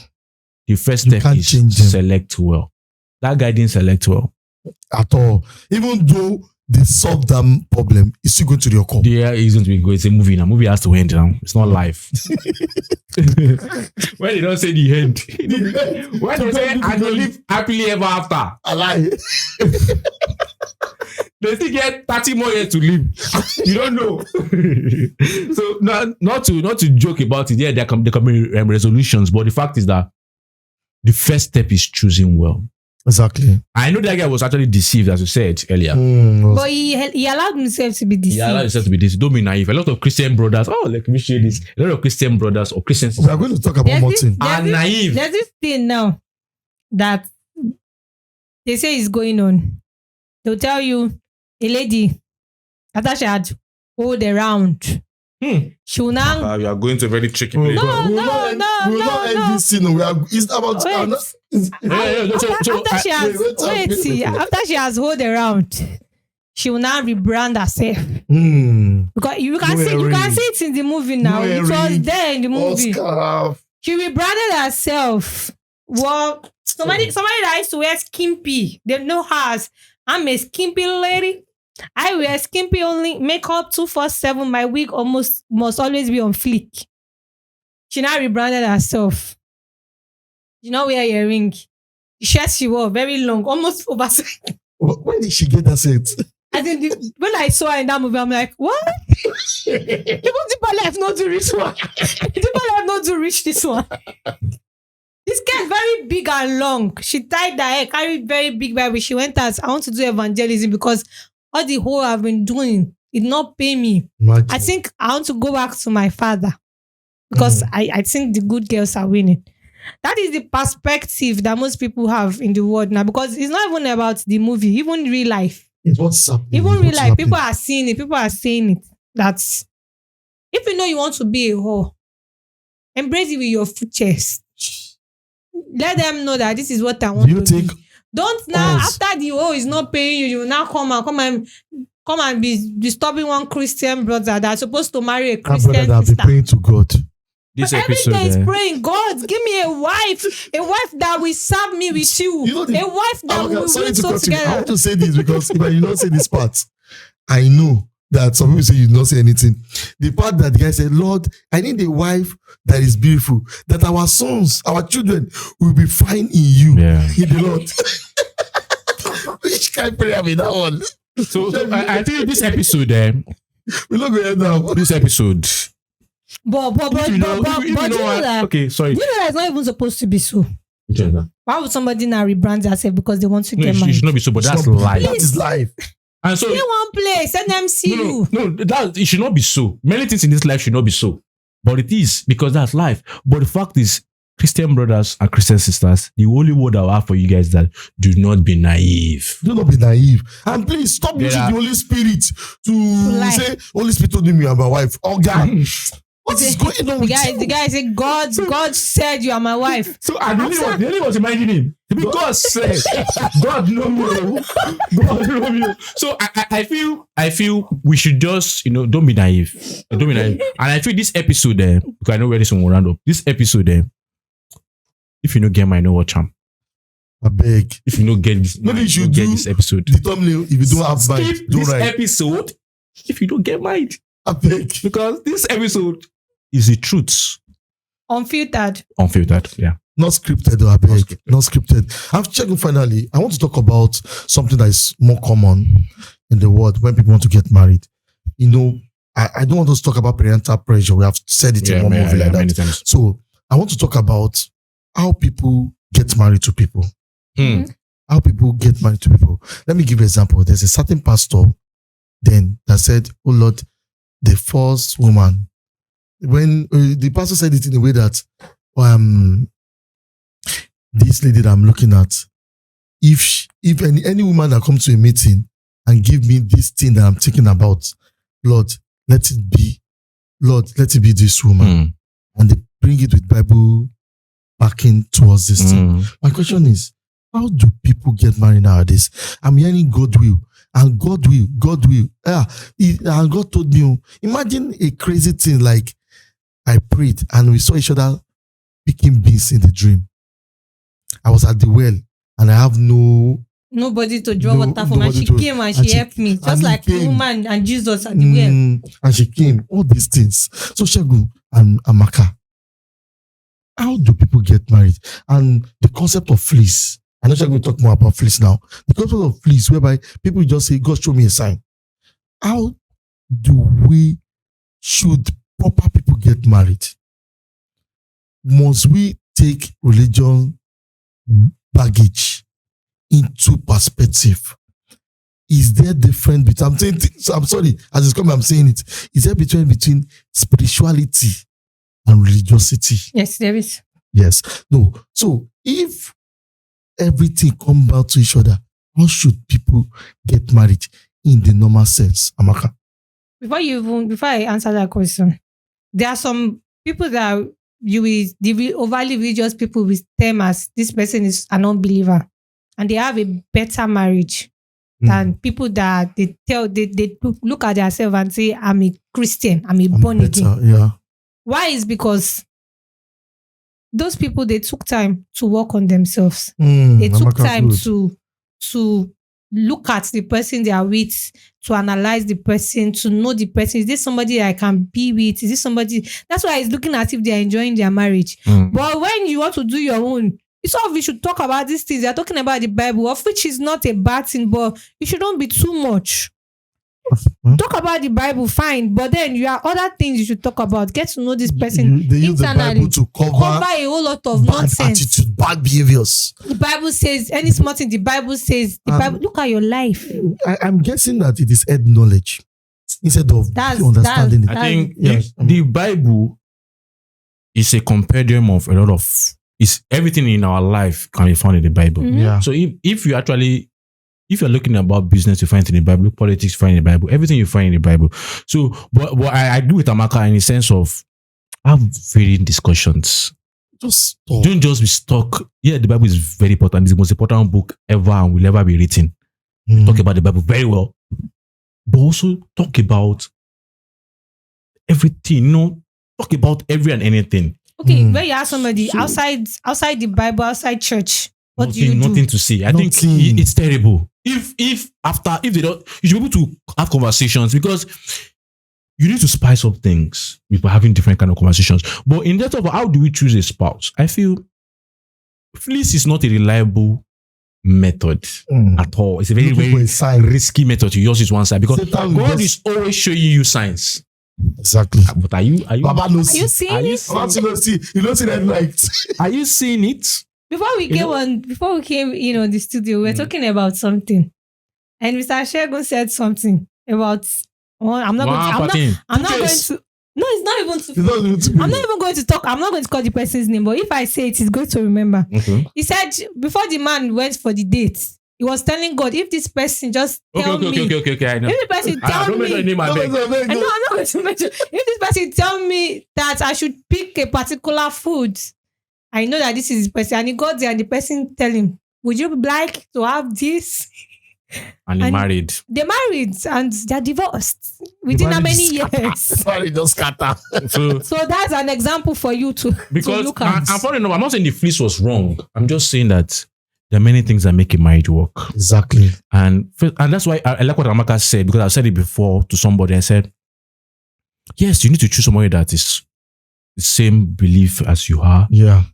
The first step is select well. That guy didn't select well at all. Even though they solved that problem, it's still going to the core. Yeah, it's going to be good. It's a movie now. Movie has to end now. It's not live. When they don't say the end, when they say I don't live happily ever after, I lie. They still get 30 more years to live. You don't know. So not to joke about it. Yeah, there can be resolutions, but the fact is that the first step is choosing well. Exactly. I know that guy was actually deceived, as you said earlier. But he allowed himself to be deceived. He allowed himself to be deceived. Don't be naive. A lot of Christian brothers, let me share this. A lot of Christian brothers or Christians. We are going to talk about more things. Are naive. There's this thing now that they say is going on. They'll tell you, a lady, after she had hold around, she will now. You are going to a very tricky place. No. It's about. After she has hold around, she will now rebrand herself. Because you can see it in the movie now. It was there in the movie. She rebranded herself. Well, Somebody that used to wear skimpy. They know her as, I'm a skimpy lady. I wear skimpy only, makeup 247. My wig must always be on fleek. She now rebranded herself. You know, wear earring. The shirt she wore, very long, almost oversized. Where did she get that set? I think when I saw her in that movie, I'm like, what? Even Deeper Life not to reach one. Deeper Life not to reach this one. This skirt very big and long. She tied her hair, carried very big Bible. She went as, I want to do evangelism because all the whole I've been doing, it not pay me. Imagine. I think I want to go back to my father because I think the good girls are winning. That is the perspective that most people have in the world now, because it's not even about the movie, even real life. It's what's happening. Even real life, happening. people are seeing it. People are saying it. That's, if you know you want to be a whore, embrace it with your full chest. Let them know that this is what I want Do you to think be. Don't now, after the whore is not paying you, you will now come and be disturbing one Christian brother that's supposed to marry a Christian brother that sister. be praying to God? This But every episode, day is praying, God, give me a wife that will serve me with you. You know A wife that will sorry win to so cut you. I together. want to say this because if I did not say this part, I know that some people say you did not say anything. The part that the guy said, Lord, I need a wife that is beautiful, that our sons, our children will be fine in you. Yeah. In the Lord. Which kind of prayer with that one? So I think this episode, We're not going now. this episode. But If you know what- that, okay, sorry. you know that it's not even supposed to be so. No, Why would somebody now rebrand themselves because they want to get it married? should not be so, but that's Stop. life. That is life. And so, Stay one place, let them see you. no, that it should not be so. Many things in this life should not be so, but it is because that's life. But the fact is, Christian brothers and Christian sisters, the only word I have for you guys is that do not be naive. Do not be naive. And please stop There using are- the Holy Spirit to lie. say, Holy Spirit told me you are my wife. Oh, God. What is going on The with guy, you? the guy said, God said you are my wife. So I really was reminding him. God said, God know me. God know me. So I feel we should just, don't be naive. Don't be naive. And I feel this episode because I know where this one will round up. This episode if you don't get my know what charm. I beg. If you don't get this, Maybe you should get do this episode. the thumbnail. If you don't have mind, Skip don't this write. episode if you don't get mind. I beg. Because this episode is the truth. Unfiltered. Unfiltered. Yeah. Not scripted, though, I beg. Not scripted. I've checked finally. I want to talk about something that is more common in the world when people want to get married. I don't want us to talk about parental pressure. We have said it in one movie like many that. times. So I want to talk about how people get married to people. How people get married to people. Let me give you an example. There's a certain pastor then that said, oh Lord, the first woman, when the pastor said it in a way that this lady that I'm looking at, if any woman that comes to a meeting and give me this thing that I'm thinking about, Lord, let it be this woman. And they bring it with Bible backing towards this thing. My question is, how do people get married nowadays? I'm hearing God will. And God will. And God told me, imagine a crazy thing like I prayed and we saw each other picking beans in the dream. I was at the well and I have nobody to draw water from, and she came and she helped me. Just and like he the came. woman and Jesus at the well. And she came. All these things. So Shegun and Amaka, how do people get married? And the concept of fleece. I know Shegun will talk more about fleece now. The concept of fleece, whereby people just say, God, show me a sign. How should proper people get married? Must we take religion baggage into perspective? Is there difference between, I'm sorry, as it's coming, I'm saying it. Is there between spirituality and religiosity? Yes, there is. Yes. No. So if everything comes back to each other, how should people get married in the normal sense, Amaka? Before I answer that question, there are some people that the overly religious people will term as this person is an unbeliever, and they have a better marriage than people that they look at themselves and say, I'm a Christian, I'm born again. Yeah. Why is because those people, they took time to work on themselves. Mm, They took Amaka, time good. to look at the person they are with, to analyze the person, to know the person. Is this somebody I can be with? Is this somebody? That's why it's looking as if they are enjoying their marriage. But when you want to do your own, it's all we should talk about these things. They're talking about the Bible, of which is not a bad thing, but you shouldn't be too much. Talk about the Bible, fine, but then you have other things you should talk about. Get to know this person They use the internally. Bible to cover A whole lot of bad nonsense. attitude, bad behaviors. The Bible says any small thing. The Bible says the Bible. Look at your life. I'm guessing that it is head knowledge instead of understanding it. I think Yes. the Bible is a compendium of a lot of everything in our life can be found in the Bible. Yeah. So if you're looking about business, you find it in the Bible, politics, you find it in the Bible, everything you find in the Bible. So, but I agree with Amaka in the sense of have varying discussions. Just talk. Don't just be stuck. Yeah, the Bible is very important. It's the most important book ever and will ever be written. Talk about the Bible very well. But also talk about everything, talk about every and anything. Okay, when you ask somebody outside the Bible, outside church, what do you do? Nothing to say. I think it's terrible. If they don't, you should be able to have conversations because you need to spice up things by having different kind of conversations. But in terms of how do we choose a spouse, I feel fleece is not a reliable method at all. It's a very, very risky method to use it one side because God is always showing you signs. Exactly. But are you Baba Are you seeing it? You don't see that light. Are you seeing it? Before we came, the studio, we were talking about something, and Mr. Shegun said something about. I'm not going to. No, it's not even to. I'm not even going to talk. I'm not going to call the person's name, but if I say it, he's going to remember. Okay. He said before the man went for the date, he was telling God, if this person just tell me. Okay. I know. If the person tell don't me. mention your name, I beg. No, I'm not going to mention. If this person tell me that I should pick a particular food, I know that this is the person. And he got there and the person tell him, would you like to have this? And he married. They married and they're divorced within how many years? Married just scatter. So that's an example for you to look at. I'm not saying the fleece was wrong. I'm just saying that there are many things that make a marriage work. Exactly. And that's why I like what Amaka said, because I've said it before to somebody. I said, yes, you need to choose somebody that is the same belief as you are. Yeah.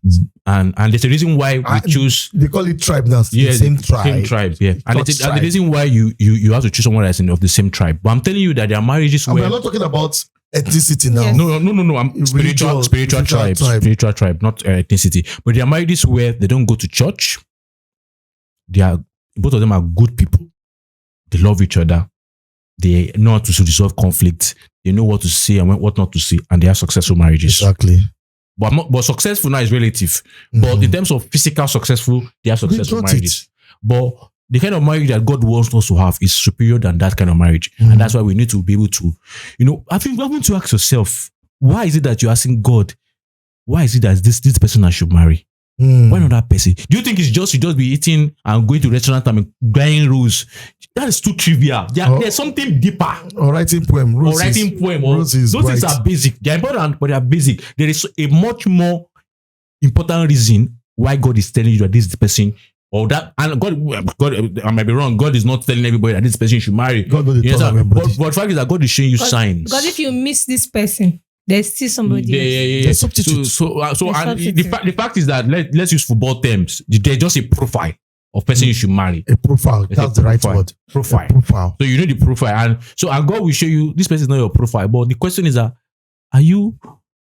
And there's a reason why we choose. They call it tribe now. Yeah, same tribe. Same tribe, yeah. And the reason why you have to choose someone that's of the same tribe. But I'm telling you that there are marriages where. We're not talking about ethnicity now. Yes. No. I'm spiritual tribe. Spiritual tribe, not ethnicity. But there are marriages where they don't go to church. Both of them are good people. They love each other. They know how to resolve conflict. They know what to say and what not to say, and they have successful marriages. Exactly. But successful now is relative. But in terms of physical successful, they have successful marriages. But the kind of marriage that God wants us to have is superior than that kind of marriage. And that's why we need to be able to, having to ask yourself, why is it that you're asking God, why is it that this person I should marry? Why not that person? Do you think you just be eating and going to restaurant and buying rules? That is too trivial. There's something deeper. Or writing poem. Those things are basic. They're important, but they are basic. There is a much more important reason why God is telling you that this is the person or that. And God, I might be wrong. God is not telling everybody that this person should marry. God will tell everybody. But the fact is that God is showing you signs. Because if you miss this person, there's still somebody else. Yeah. Substitute. So and the fact is that let's use football terms. There's just a profile of person you should marry. A profile. That's the right word. Profile. So you know the profile, and God will show you this person is not your profile. But the question is that are you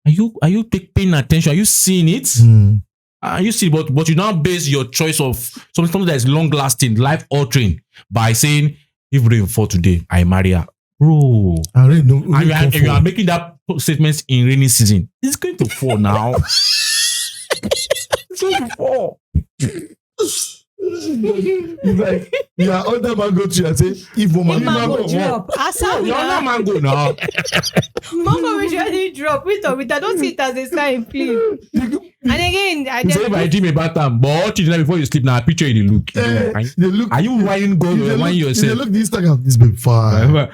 paying attention? Are you seeing it? You see, but you now base your choice of something that is long lasting, life altering by saying, if rain fall today, I marry her. Bro, and you are making that statements in rainy season. It's going to fall now. It's going to fall. It's like you are under mango tree and say, if mango drop, you're not mango now. Mango will surely drop with or without. Don't see it as a sign, please. And again, So if I dream about them, but what you do before you sleep now, I picture you the look. They look. Are you whining God or whining They yourself? look the Instagram. This baby fine.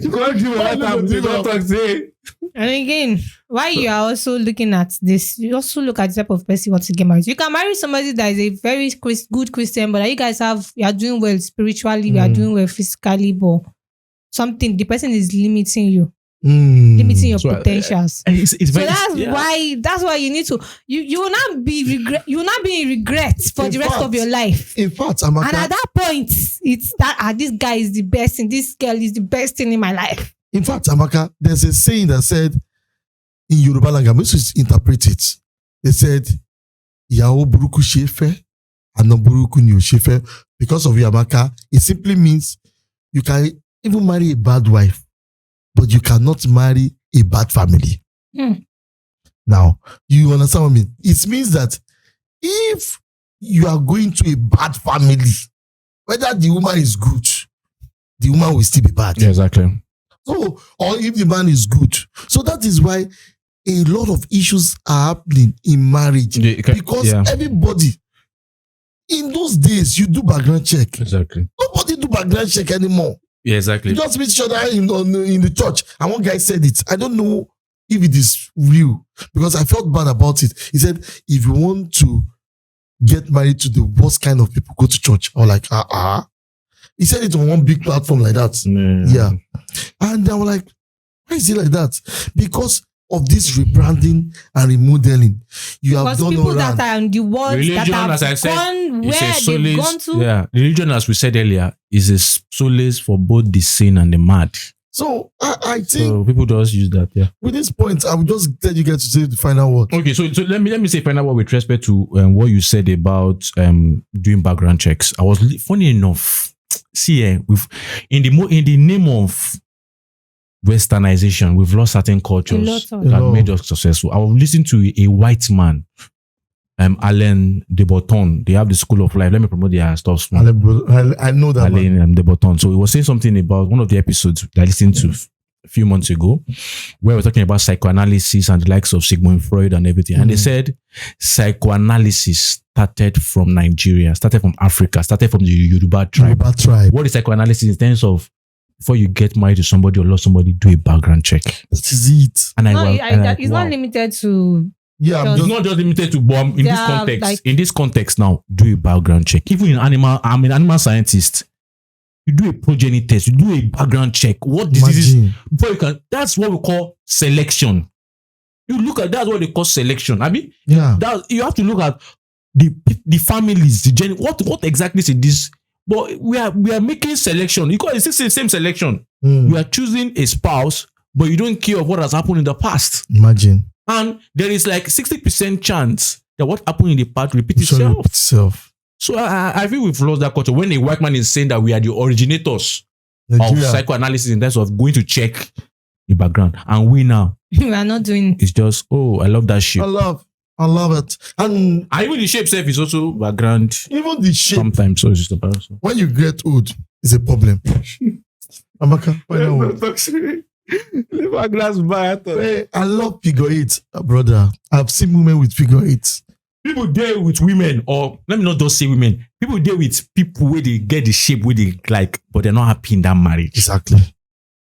You can't dream about them. You don't talk say. And again, while you are also looking at this, you also look at the type of person you want to get married. You can marry somebody that is a very good Christian, but you are doing well spiritually, you are doing well physically, but the person is limiting you, limiting your potentials. It's So very, that's why you need to you will not be in regret for the rest of your life. In fact, Amaka, And at that point, it's that this guy is the best thing, this girl is the best thing in my life. In fact, Amaka, there's a saying that said in Yoruba language, I'm going to interpret it. They said, "Ìyàwó burúkú ṣe é fẹ́, àna burúkú ni ò ṣe é fẹ́." Because of you, Amaka, it simply means you can even marry a bad wife, but you cannot marry a bad family. Now, you understand what I mean? It means that if you are going to a bad family, whether the woman is good, the woman will still be bad. Yeah, exactly. So, or if the man is good. So that is why a lot of issues are happening in marriage. Because everybody, in those days, you do background check. Exactly. Nobody do background check anymore. Yeah, exactly. You just meet each other in the church. And one guy said it. I don't know if it is real because I felt bad about it. He said, if you want to get married to the worst kind of people, go to church. I was like, He said it on one big platform like that. Yeah. And I was like, why is it like that? Because of this rebranding and remodeling. You have done people all that are in the world Religion, that as I have said, gone it's where a they've solace. gone to. Yeah, religion, as we said earlier, is a solace for both the sane and the mad. So I think So people just use that. Yeah. with this point, I will just tell you guys to say the final word. Okay, so let me say final word with respect to what you said about doing background checks. I was funny enough. See, in the name of westernization, we've lost certain cultures that made us successful. I was listening to a white man, Alain de Botton. They have the School of Life. Let me promote their stuff. I know that. Alain de Botton. So he was saying something about one of the episodes that I listened to a few months ago, where we're talking about psychoanalysis and the likes of Sigmund Freud and everything. And they said psychoanalysis started from Nigeria, started from Africa, started from the Yoruba tribe. What is psychoanalysis in terms of before you get married to somebody or love somebody, do a background check. That is it. And it's not limited to. Yeah, it's not just limited to bomb in this context. In this context now, do a background check. Even in animal, I'm an animal scientist. You do a progeny test, you do a background check. What diseases before you can, that's what we call selection. You look at that's what they call selection. I mean, you have to look at the families, the gen. What exactly is this? But we are making selection. You call it the same selection. We are choosing a spouse, but you don't care of what has happened in the past. Imagine. And there is like 60% chance that what happened in the past repeats itself. So I feel we've lost that culture. When a white man is saying that we are the originators of psychoanalysis in terms of going to check the background, and we now we are not doing. It's just I love that shape. I love it. And even the shape itself is also background. Even the shape. Sometimes so it's just a person. When you get old, it's a problem. Amaka, I love figure eight, brother. I've seen women with figure eight. People deal with women, or let me not just say women. People deal with people where they get the shape where they like, but they're not happy in that marriage. Exactly.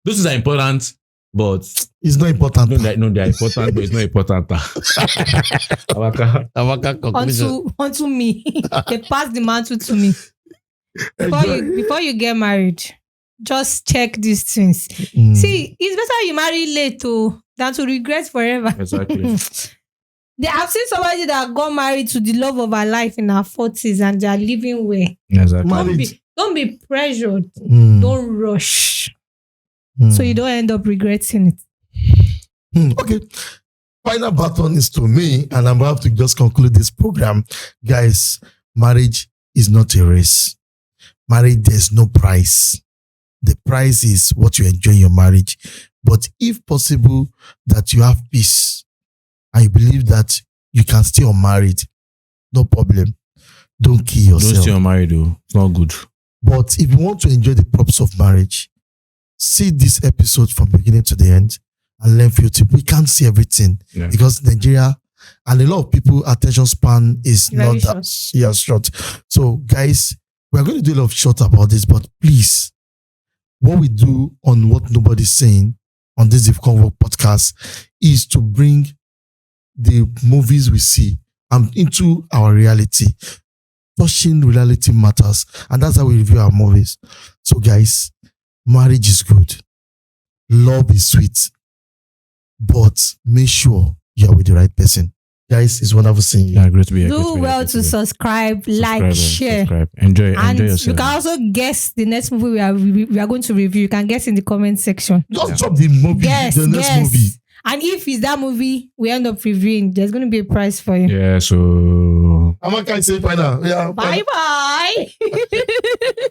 Those are important, but it's not important. No, they're important, but it's not important. Onto me. They pass the mantle to me. Before you get married, just check these things. See, it's better you marry late than to regret forever. Exactly. I've seen somebody that got married to the love of her life in her 40s and they are living well. Exactly. Don't be pressured. Don't rush. So you don't end up regretting it. Okay. Final button is to me, and I'm about to just conclude this program. Guys, marriage is not a race. Marriage, there's no price. The price is what you enjoy in your marriage. But if possible, that you have peace, I believe that you can stay unmarried. No problem. Don't kill yourself. Don't stay unmarried though. It's not good. But if you want to enjoy the props of marriage, see this episode from beginning to the end. and learn few tips. We can't see everything because Nigeria and a lot of people attention span is Very not that short. So guys, we're going to do a lot of short about this, but please, what we do on What Nobody's Saying on this If Convo podcast is to bring the movies we see into our reality. Touching reality matters, and that's how we review our movies. So guys, marriage is good, love is sweet, but make sure you're with the right person. Guys, it's wonderful seeing you. Yeah, great to be here. Do well to subscribe, like, share. Subscribe. Enjoy And yourself. you can also guess the next movie we are going to review. You can guess in the comment section. Just drop the movie, the next movie. And if it's that movie we end up reviewing, there's going to be a prize for you. Yeah, so... I'm not going to say final. Yeah, Bye-bye.